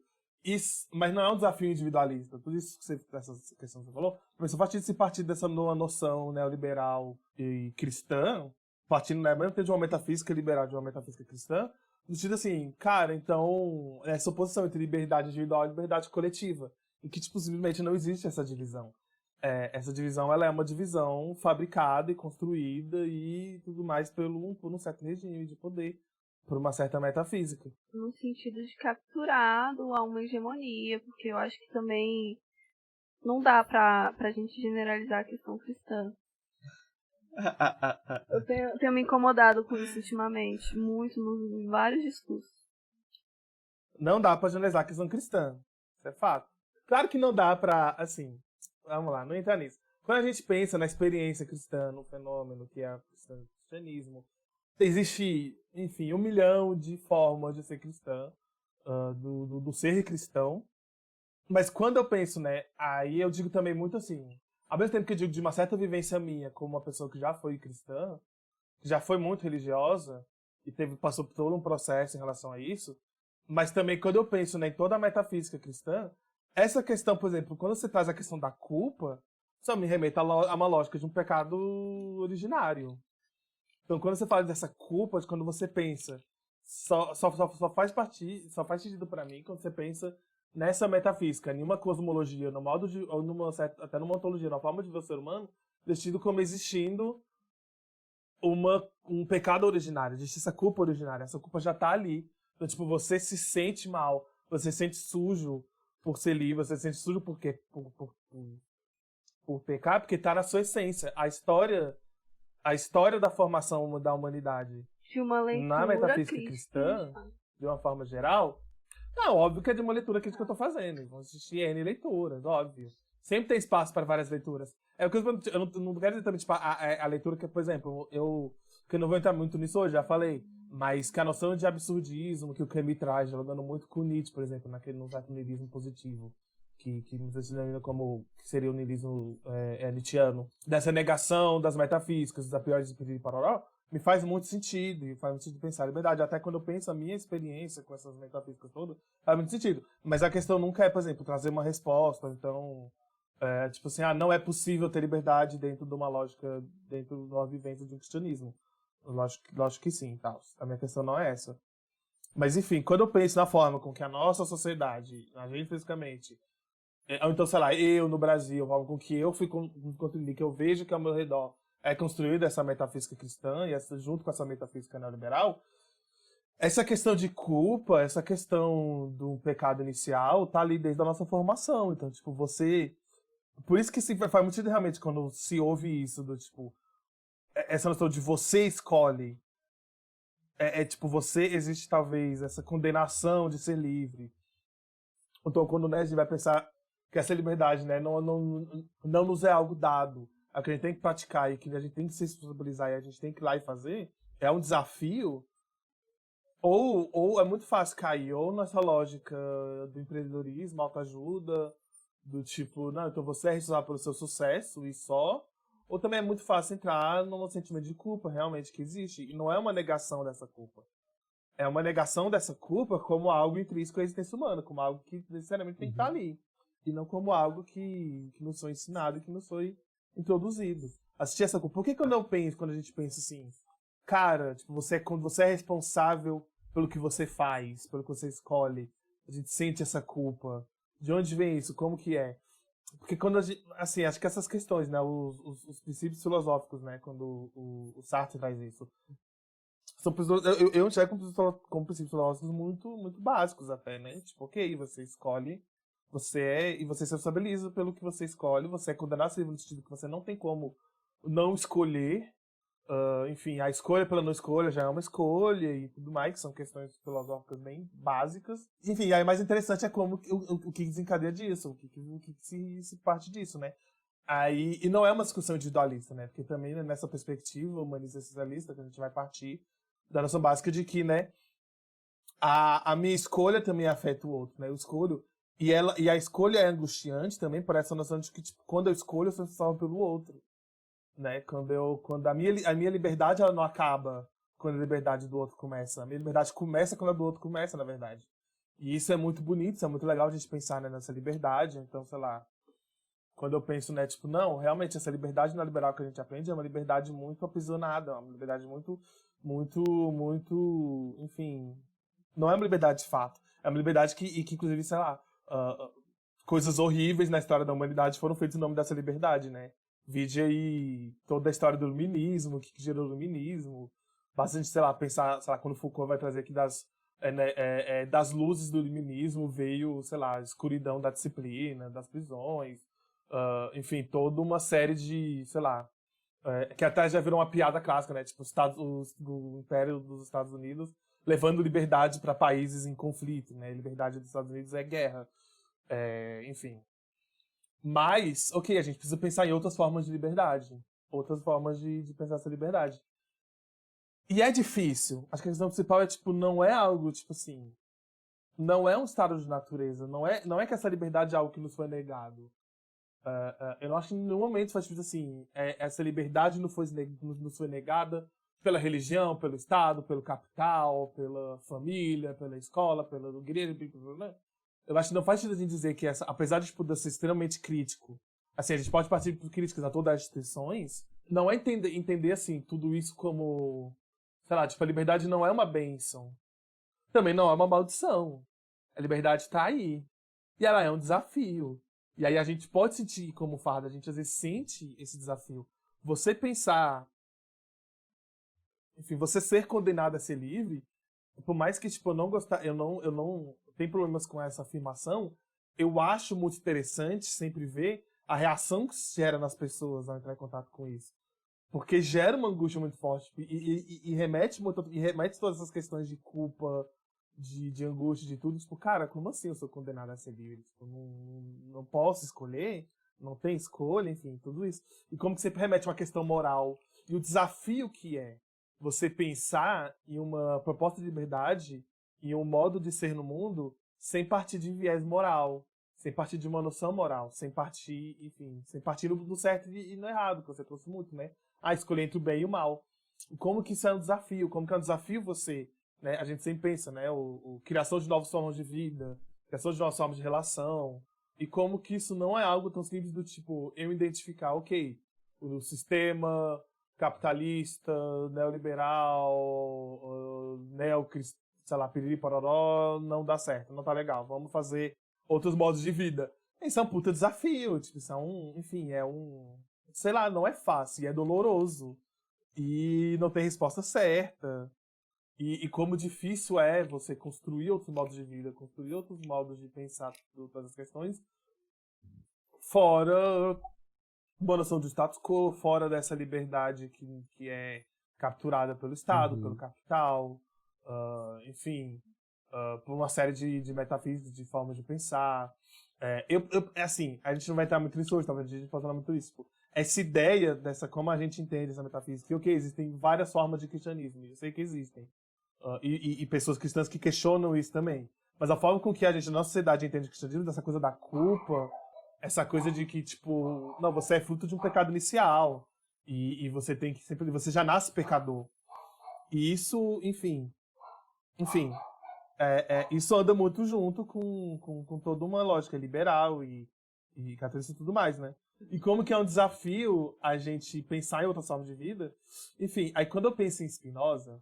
Mas não é um desafio individualista. Tudo isso essa questão que você falou, mas só partir dessa nova noção neoliberal e cristã, partindo, né, mesmo de uma metafísica liberal, de uma metafísica cristã, no sentido assim, cara, então, essa oposição entre liberdade individual e liberdade coletiva. E que, tipo, simplesmente não existe essa divisão. Essa divisão, ela é uma divisão fabricada e construída e tudo mais por um certo regime de poder, por uma certa metafísica. No sentido de capturado a uma hegemonia, porque eu acho que também não dá pra gente generalizar a questão cristã. Eu tenho me incomodado com isso ultimamente, muito, em vários discursos. Não dá pra generalizar a questão cristã, isso é fato. Claro que não dá pra, assim, vamos lá, não entrar nisso. Quando a gente pensa na experiência cristã, no fenômeno que é o cristianismo, existe, enfim, 1 milhão de formas de ser cristã, do ser cristão. Mas quando eu penso, né, aí eu digo também muito assim, ao mesmo tempo que eu digo de uma certa vivência minha, como uma pessoa que já foi cristã, que já foi muito religiosa, e passou por todo um processo em relação a isso, mas também quando eu penso, né, em toda a metafísica cristã, essa questão, por exemplo, quando você traz a questão da culpa, só me remete a uma lógica de um pecado originário. Então, quando você fala dessa culpa, quando você pensa, só faz sentido para mim quando você pensa nessa metafísica, em uma cosmologia, no modo de, ou até numa ontologia, na forma de ver o ser humano, vestido como existindo um pecado originário, existe essa culpa originária, essa culpa já tá ali. Então, tipo, você se sente mal, você se sente sujo por ser livre, você se sente sujo por pecar, porque tá na sua essência. A história da formação da humanidade De uma leitura na metafísica cristã, de uma forma geral, não, óbvio que é de uma leitura crítica que eu tô fazendo. Vão existir N leituras, óbvio. Sempre tem espaço para várias leituras. Eu não quero dizer também, tipo, a leitura que, por exemplo, que eu não vou entrar muito nisso hoje, já falei, mas que a noção de absurdismo que o Camus traz, jogando muito com Nietzsche, por exemplo, no certo niilismo positivo, que nos ensina como que seria o niilismo nietzschiano, dessa negação das metafísicas, dos a priori e paroró, me faz muito sentido, e faz muito sentido pensar a liberdade. Até quando eu penso a minha experiência com essas metafísicas todas, faz muito sentido. Mas a questão nunca é, por exemplo, trazer uma resposta, então, tipo assim, não é possível ter liberdade dentro de uma lógica, dentro de uma vivência de um cristianismo. Lógico que sim, tal. A minha questão não é essa. Mas, enfim, quando eu penso na forma com que a nossa sociedade, a gente fisicamente, ou então, sei lá, eu no Brasil, a forma com que eu fui construído, que eu vejo que ao meu redor é construída essa metafísica cristã, e junto com essa metafísica neoliberal, essa questão de culpa, essa questão do pecado inicial, tá ali desde a nossa formação. Então, tipo, você... Por isso que faz muito sentido realmente quando se ouve isso, do tipo, essa noção de você escolhe. Tipo, existe talvez essa condenação de ser livre. Então, quando, né, a gente vai pensar que essa liberdade, né, não nos é algo dado, é o que a gente tem que praticar e que a gente tem que se responsabilizar e a gente tem que ir lá e fazer, é um desafio. Ou é muito fácil cair ou nessa lógica do empreendedorismo, autoajuda, do tipo, não, então você é responsável pelo seu sucesso e só. Ou também é muito fácil entrar num sentimento de culpa, realmente, que existe. E não é uma negação dessa culpa. É uma negação dessa culpa como algo intrínseco à existência humana, como algo que necessariamente tem que estar ali. E não como algo que nos foi ensinado e que nos foi introduzido. Assistir essa culpa. Por que quando eu penso, quando a gente pensa assim, cara, tipo, quando você é responsável pelo que você faz, pelo que você escolhe, a gente sente essa culpa. De onde vem isso? Como que é? Porque quando a gente, assim, acho que essas questões, né, os princípios filosóficos, né, quando o Sartre traz isso, são eu enxergo como princípios filosóficos muito, muito básicos até, né? Tipo, ok, você escolhe, e você se responsabiliza pelo que você escolhe, você é condenado a ser no sentido que você não tem como não escolher. Enfim, a escolha pela não escolha já é uma escolha e tudo mais, que são questões filosóficas bem básicas. Enfim, aí o mais interessante é como o que desencadeia disso, o que se parte disso, né? Aí, e não é uma discussão individualista, né? Porque também, né, nessa perspectiva humanista essencialista, que a gente vai partir da noção básica de que, né, a minha escolha também afeta o outro, né? Eu escolho, e a escolha é angustiante também por essa noção de que, tipo, quando eu escolho, eu sou responsável pelo outro. Né? Quando a minha liberdade ela não acaba quando a liberdade do outro começa. A minha liberdade começa quando a do outro começa, na verdade. E isso é muito bonito, isso é muito legal a gente pensar, né, nessa liberdade. Então, sei lá, quando eu penso, né, tipo, não, realmente essa liberdade não liberal que a gente aprende é uma liberdade muito aprisionada, é uma liberdade muito, muito, muito, enfim, não é uma liberdade de fato. É uma liberdade que inclusive, sei lá, coisas horríveis na história da humanidade foram feitas em nome dessa liberdade, né? Vide aí toda a história do iluminismo, o que gerou o iluminismo. Basta a gente, sei lá, pensar, sei lá, quando Foucault vai trazer aqui das luzes do iluminismo veio, sei lá, a escuridão da disciplina, das prisões, enfim, toda uma série de, sei lá, que até já virou uma piada clássica, né? Tipo, o Império dos Estados Unidos levando liberdade para países em conflito, né? Liberdade dos Estados Unidos é guerra. Enfim. Mas, ok, a gente precisa pensar em outras formas de liberdade. Outras formas de pensar essa liberdade. E é difícil. Acho que a questão principal é, tipo, não é algo, tipo assim... Não é um estado de natureza. Não é que essa liberdade é algo que nos foi negado. Eu não acho que em nenhum momento faz tipo assim... essa liberdade nos foi negada pela religião, pelo Estado, pelo capital, pela família, pela escola, pela igreja... Eu acho que não faz sentido a gente dizer que apesar de poder ser extremamente crítico, assim, a gente pode partir por críticas a todas as instituições, não é entender assim, tudo isso como, sei lá, tipo, a liberdade não é uma bênção. Também não é uma maldição. A liberdade tá aí. E ela é um desafio. E aí a gente pode sentir como fardo, a gente às vezes sente esse desafio. Você pensar, enfim, você ser condenado a ser livre, por mais que, tipo, eu não gostar, eu não tenho problemas com essa afirmação, eu acho muito interessante sempre ver a reação que se gera nas pessoas ao entrar em contato com isso. Porque gera uma angústia muito forte e remete todas essas questões de culpa, de angústia, de tudo. Tipo, cara, como assim eu sou condenado a ser livre? Tipo, não posso escolher? Não tem escolha? Enfim, tudo isso. E como que você remete uma questão moral. E o desafio que é você pensar em uma proposta de liberdade e um modo de ser no mundo sem partir de viés moral, sem partir de uma noção moral, sem partir do certo e no errado, que você trouxe muito, né? Escolher entre o bem e o mal. Como que isso é um desafio? Como que é um desafio você, né? A gente sempre pensa, né? Criação de novas formas de vida, criação de novas formas de relação, e como que isso não é algo tão simples do tipo, eu identificar, ok, o sistema capitalista, neoliberal, neocristão, sei lá, piriri pororó, não dá certo, não tá legal, vamos fazer outros modos de vida. Isso é um puta desafio, tipo, isso é enfim, sei lá, não é fácil, é doloroso, e não tem resposta certa, e como difícil é você construir outros modos de vida, construir outros modos de pensar todas as questões, fora uma noção de status quo, fora dessa liberdade que é capturada pelo Estado, pelo capital, enfim, por uma série de metafísicas, de formas de pensar. Assim, a gente não vai entrar muito nisso hoje, talvez a gente possa falar muito isso. Tipo, essa ideia como a gente entende essa metafísica, que ok, existem várias formas de cristianismo, eu sei que existem. E pessoas cristãs que questionam isso também. Mas a forma com que a gente, na nossa sociedade, entende o cristianismo, dessa coisa da culpa, essa coisa de que, tipo, não, você é fruto de um pecado inicial. E você tem que sempre. Você já nasce pecador. E isso, enfim. Isso anda muito junto com toda uma lógica liberal e católica e tudo mais, né? E como que é um desafio a gente pensar em outras formas de vida. Enfim, aí quando eu penso em Spinoza,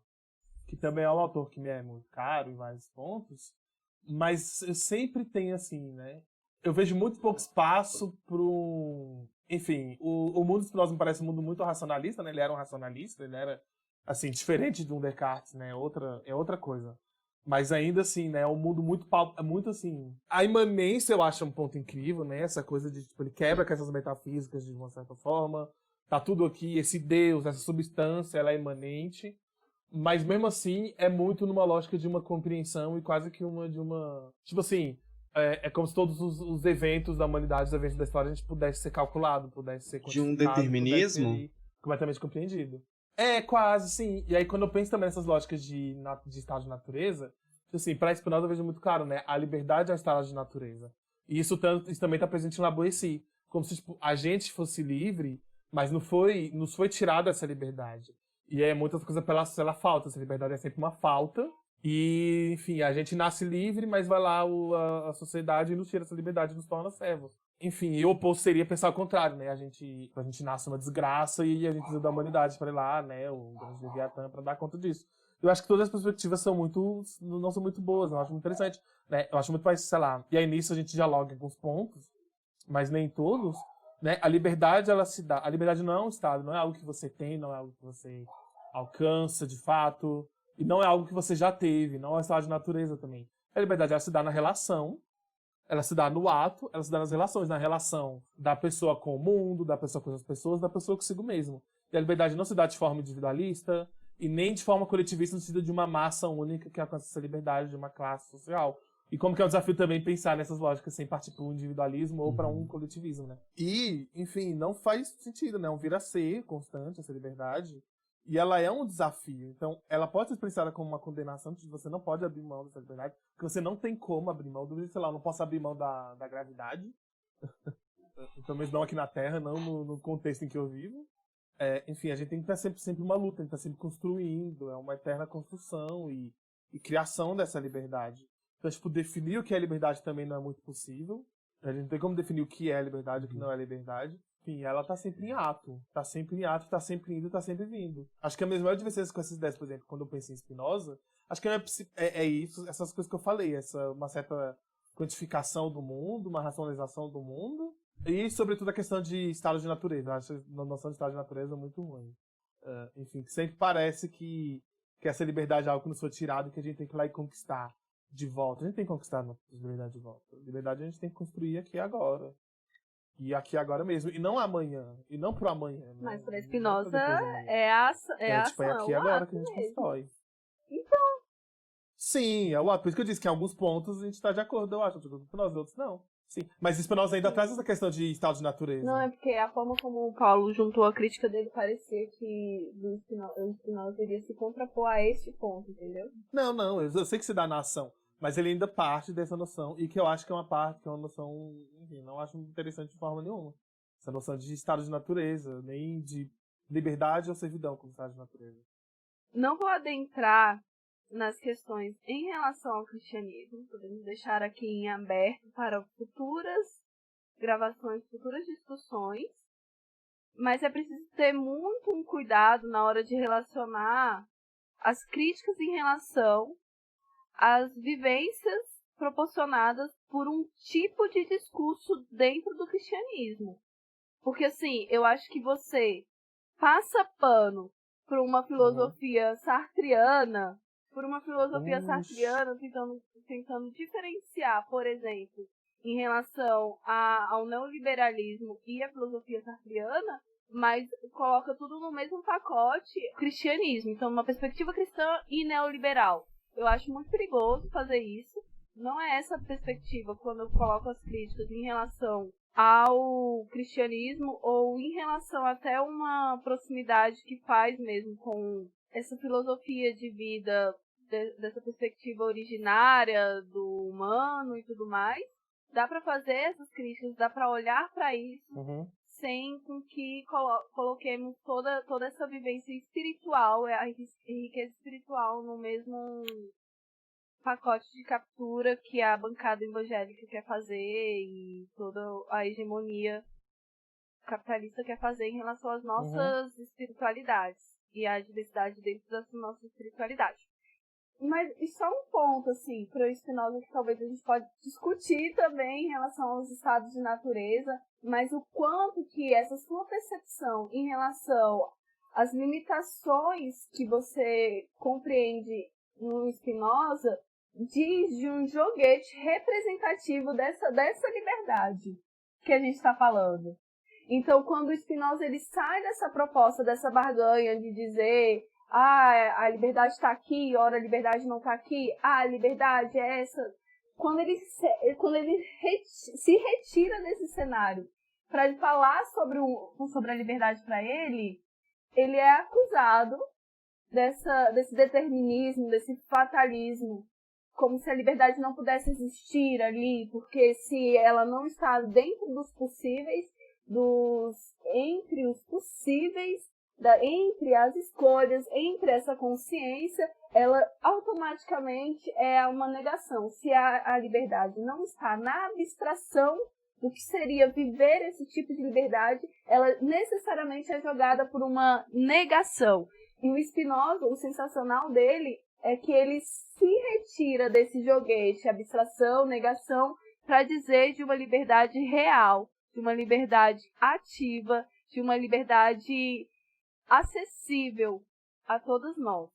que também é um autor que me é muito caro em vários pontos, mas eu sempre tenho assim, né? Eu vejo muito pouco espaço para um... Enfim, o mundo de Spinoza me parece um mundo muito racionalista, né? Ele era um racionalista, ele era, assim, diferente de um Descartes, né? É outra coisa. Mas ainda assim, né? É um mundo muito assim... A imanência eu acho um ponto incrível, né? Essa coisa de, tipo, ele quebra com essas metafísicas de uma certa forma. Tá tudo aqui, esse Deus, essa substância, ela é imanente. Mas mesmo assim, é muito numa lógica de uma compreensão e quase que de uma... Tipo assim, é como se todos os eventos da humanidade, os eventos da história, a gente pudesse ser calculado, pudesse ser De um quantificado, determinismo? pudesse ser completamente compreendido. É, quase, sim. E aí quando eu penso também nessas lógicas de estado de natureza, assim, para Spinoza eu vejo muito claro, né? A liberdade é um estado de natureza. E isso também está presente em La Boétie. Como se, tipo, a gente fosse livre, mas nos foi tirada essa liberdade. E é muitas coisas pela falta. Essa liberdade é sempre uma falta. E, enfim, a gente nasce livre, mas vai lá a sociedade e nos tira essa liberdade e nos torna servos. Enfim, e o oposto seria pensar o contrário, né? A gente nasce uma desgraça e a gente precisa da humanidade para ir lá, né? O grande Leviatã para dar conta disso. Eu acho que todas as perspectivas não são muito boas, eu acho muito interessante, né? Eu acho muito mais, sei lá, e aí nisso a gente dialoga em alguns pontos, mas nem todos, né? A liberdade, ela se dá. A liberdade não é um estado, não é algo que você tem, não é algo que você alcança de fato, e não é algo que você já teve, não é um estado de natureza também. A liberdade, ela se dá na relação, ela se dá no ato, ela se dá nas relações, na relação da pessoa com o mundo, da pessoa com as pessoas, da pessoa consigo mesmo. E a liberdade não se dá de forma individualista e nem de forma coletivista no sentido de uma massa única que alcança essa liberdade de uma classe social. E como que é um desafio também pensar nessas lógicas sem partir para um individualismo ou para um coletivismo, né? E, enfim, não faz sentido, né? Um vir a ser constante essa liberdade. E ela é um desafio. Então, ela pode ser expressada como uma condenação, de que você não pode abrir mão dessa liberdade, que você não tem como abrir mão. Sei lá, eu não posso abrir mão da gravidade. Pelo menos não aqui na Terra, não no contexto em que eu vivo. Enfim, a gente tem que estar sempre uma luta, a gente está sempre construindo, é uma eterna construção e criação dessa liberdade. Então, tipo, definir o que é liberdade também não é muito possível. A gente não tem como definir o que é liberdade e o que não é liberdade. Enfim, ela tá sempre em ato. Tá sempre em ato, tá sempre indo, tá sempre vindo. Acho que a mesma divergência com essas ideias, por exemplo, quando eu penso em Spinoza, acho que é isso, essas coisas que eu falei, uma certa quantificação do mundo, uma racionalização do mundo, e, sobretudo, a questão de estado de natureza. Eu acho a noção de estado de natureza muito ruim. Enfim, sempre parece que essa liberdade é algo que nos foi tirado e que a gente tem que ir lá e conquistar de volta. A gente tem que conquistar a nossa liberdade de volta. A liberdade a gente tem que construir aqui agora. E aqui agora mesmo. E não amanhã. E não pro amanhã. Né? Mas para Spinoza é a ação. Tipo, é aqui agora que a gente constrói. Então. Sim, é o ato. Por isso que eu disse que em alguns pontos a gente tá de acordo, eu acho. Nós outros não. Sim. Mas Spinoza ainda traz essa questão de estado de natureza. Não, é porque a forma como o Paulo juntou a crítica dele parecia que o Spinoza iria se contrapor a este ponto, entendeu? Não. Eu sei que se dá na ação. Mas ele ainda parte dessa noção, e que eu acho que é uma noção, enfim, não acho interessante de forma nenhuma. Essa noção de estado de natureza, nem de liberdade ou servidão como estado de natureza. Não vou adentrar nas questões em relação ao cristianismo, podemos deixar aqui em aberto para futuras gravações, futuras discussões, mas é preciso ter muito um cuidado na hora de relacionar as críticas em relação as vivências proporcionadas por um tipo de discurso dentro do cristianismo. Porque, assim, eu acho que você passa pano por uma filosofia sartriana, tentando diferenciar, por exemplo, em relação ao neoliberalismo e a filosofia sartriana, mas coloca tudo no mesmo pacote cristianismo. Então, uma perspectiva cristã e neoliberal. Eu acho muito perigoso fazer isso. Não é essa a perspectiva quando eu coloco as críticas em relação ao cristianismo ou em relação até uma proximidade que faz mesmo com essa filosofia de vida dessa perspectiva originária do humano e tudo mais, dá para fazer essas críticas, dá para olhar para isso sem com que coloquemos toda essa vivência espiritual, a riqueza espiritual no mesmo pacote de captura que a bancada evangélica quer fazer e toda a hegemonia capitalista quer fazer em relação às nossas espiritualidades e a diversidade dentro dessa nossa espiritualidade. Mas e só um ponto, assim, para o Spinoza que talvez a gente pode discutir também em relação aos estados de natureza, mas o quanto que essa sua percepção em relação às limitações que você compreende no Spinoza diz de um joguete representativo dessa liberdade que a gente está falando. Então, quando o Spinoza ele sai dessa proposta, dessa barganha de dizer a liberdade está aqui, ora a liberdade não está aqui, a liberdade é essa. Quando ele se retira desse cenário para falar sobre a liberdade para ele é acusado desse determinismo, desse fatalismo, como se a liberdade não pudesse existir ali, porque se ela não está dentro dos possíveis, entre os possíveis, entre as escolhas, entre essa consciência, ela automaticamente é uma negação. Se a liberdade não está na abstração do que seria viver esse tipo de liberdade, ela necessariamente é jogada por uma negação. E o Spinoza, o sensacional dele, é que ele se retira desse joguete, abstração, negação, para dizer de uma liberdade real, de uma liberdade ativa, de uma liberdade acessível a todos nós.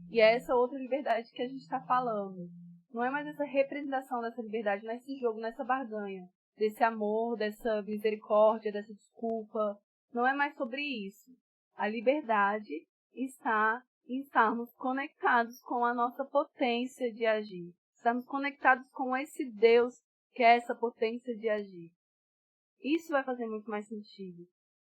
E é essa outra liberdade que a gente está falando. Não é mais essa representação dessa liberdade, nesse jogo, nessa barganha, desse amor, dessa misericórdia, dessa desculpa. Não é mais sobre isso. A liberdade está em estarmos conectados com a nossa potência de agir. Estarmos conectados com esse Deus que é essa potência de agir. Isso vai fazer muito mais sentido.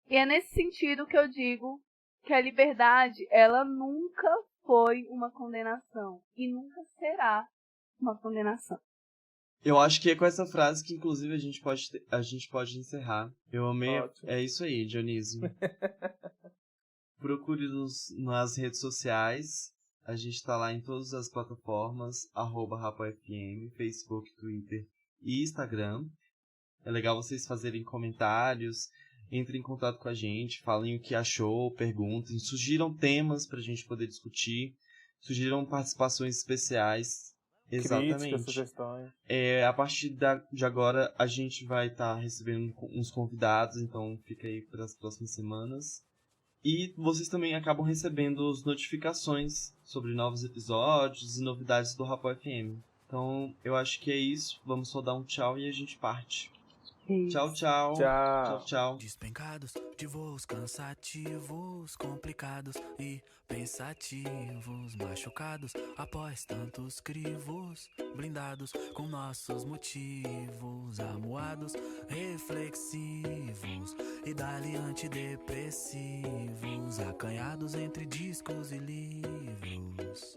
E é nesse sentido que eu digo que a liberdade, ela nunca foi uma condenação. E nunca será uma condenação. Eu acho que é com essa frase que, inclusive, a gente pode encerrar. Eu amei. Ótimo. É isso aí, Dionísio. Procure-nos nas redes sociais. A gente está lá em todas as plataformas, @RapoFM, Facebook, Twitter e Instagram. É legal vocês fazerem comentários, entrem em contato com a gente, falem o que achou, perguntem, sugiram temas para a gente poder discutir, sugiram participações especiais. Exatamente. Críticas, sugestões. A partir de agora, a gente vai estar recebendo uns convidados, então fica aí para as próximas semanas. E vocês também acabam recebendo as notificações sobre novos episódios e novidades do Rapo FM. Então, eu acho que é isso. Vamos só dar um tchau e a gente parte. Tchau, tchau. Tchau. Tchau, tchau. Despencados de voos cansativos, complicados e pensativos, machucados após tantos crivos, blindados com nossos motivos, amuados, reflexivos e dali antidepressivos, acanhados entre discos e livros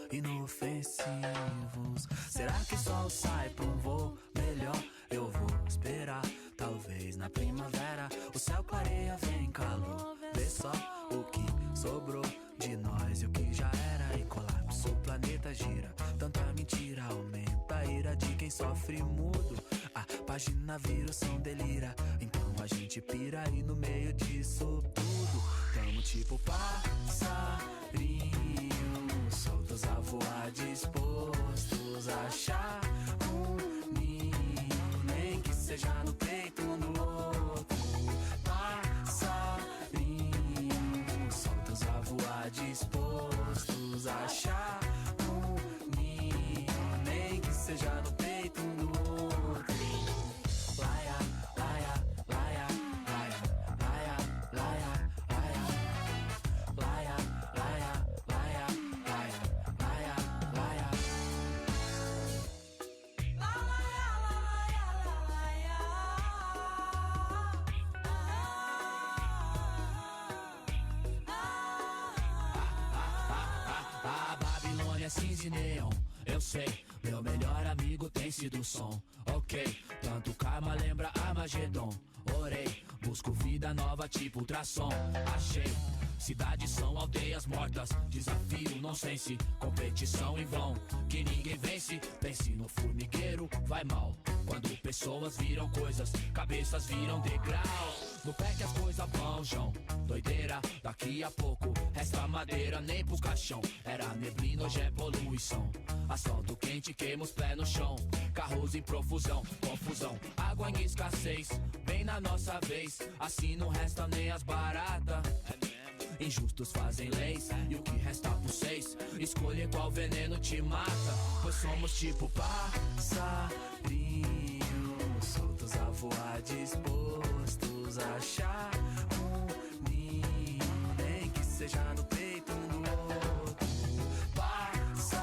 inofensivos. Será que o sol sai pra um voo melhor? Eu vou esperar, talvez na primavera o céu clareia, vem calor, vê só o que sobrou de nós e o que já era em colapso. O planeta gira, tanta mentira aumenta a ira de quem sofre mudo. A página vira, o som delira, então a gente pira e no meio disso tudo tamo tipo passarinho, soltos a voar, dispostos a achar um ninho, nem que seja no peito um do outro. Passarinho, soltos a voar, dispostos a achar um ninho, nem que seja no peito um do outro. Laia, laia, laia, laia, laia, laia, laia, laia. cinza e neon. Eu sei, meu melhor amigo tem sido o som. Ok, tanto karma lembra Armagedon. Orei, busco vida nova tipo ultrassom. Achei, cidades são aldeias mortas. Desafio, nonsense, competição em vão. Que ninguém vence, pense no formigueiro, vai mal. Quando pessoas viram coisas, cabeças viram degraus. No pé que as coisas vão, João. Doideira, daqui a pouco resta madeira nem pro caixão. Era neblina, hoje é poluição. Asfalto quente, queima os pés no chão. Carros em profusão, confusão. Água em escassez, bem na nossa vez. Assim não resta nem as baratas. Injustos fazem leis, e o que resta por seis? Escolher qual veneno te mata. Pois somos tipo passarinhos, soltos a voar, dispostos a achar um ninho, nem que seja no peito um do outro. Passarinhos,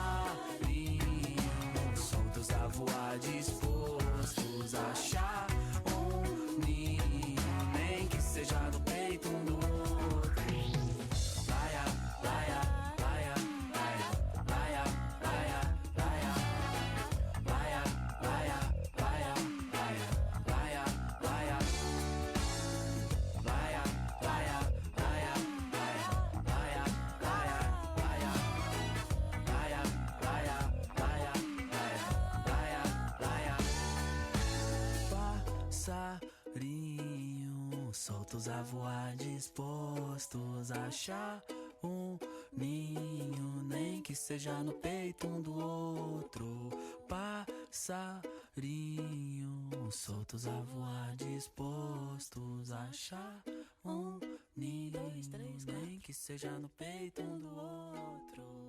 soltos a voar, dispostos a achar um ninho, nem que seja no peito um do outro. Passarinhos soltos a voar, dispostos a achar um ninho, nem que seja no peito um do outro. Passarinhos soltos a voar, dispostos a achar um ninho, nem que seja no peito um do outro.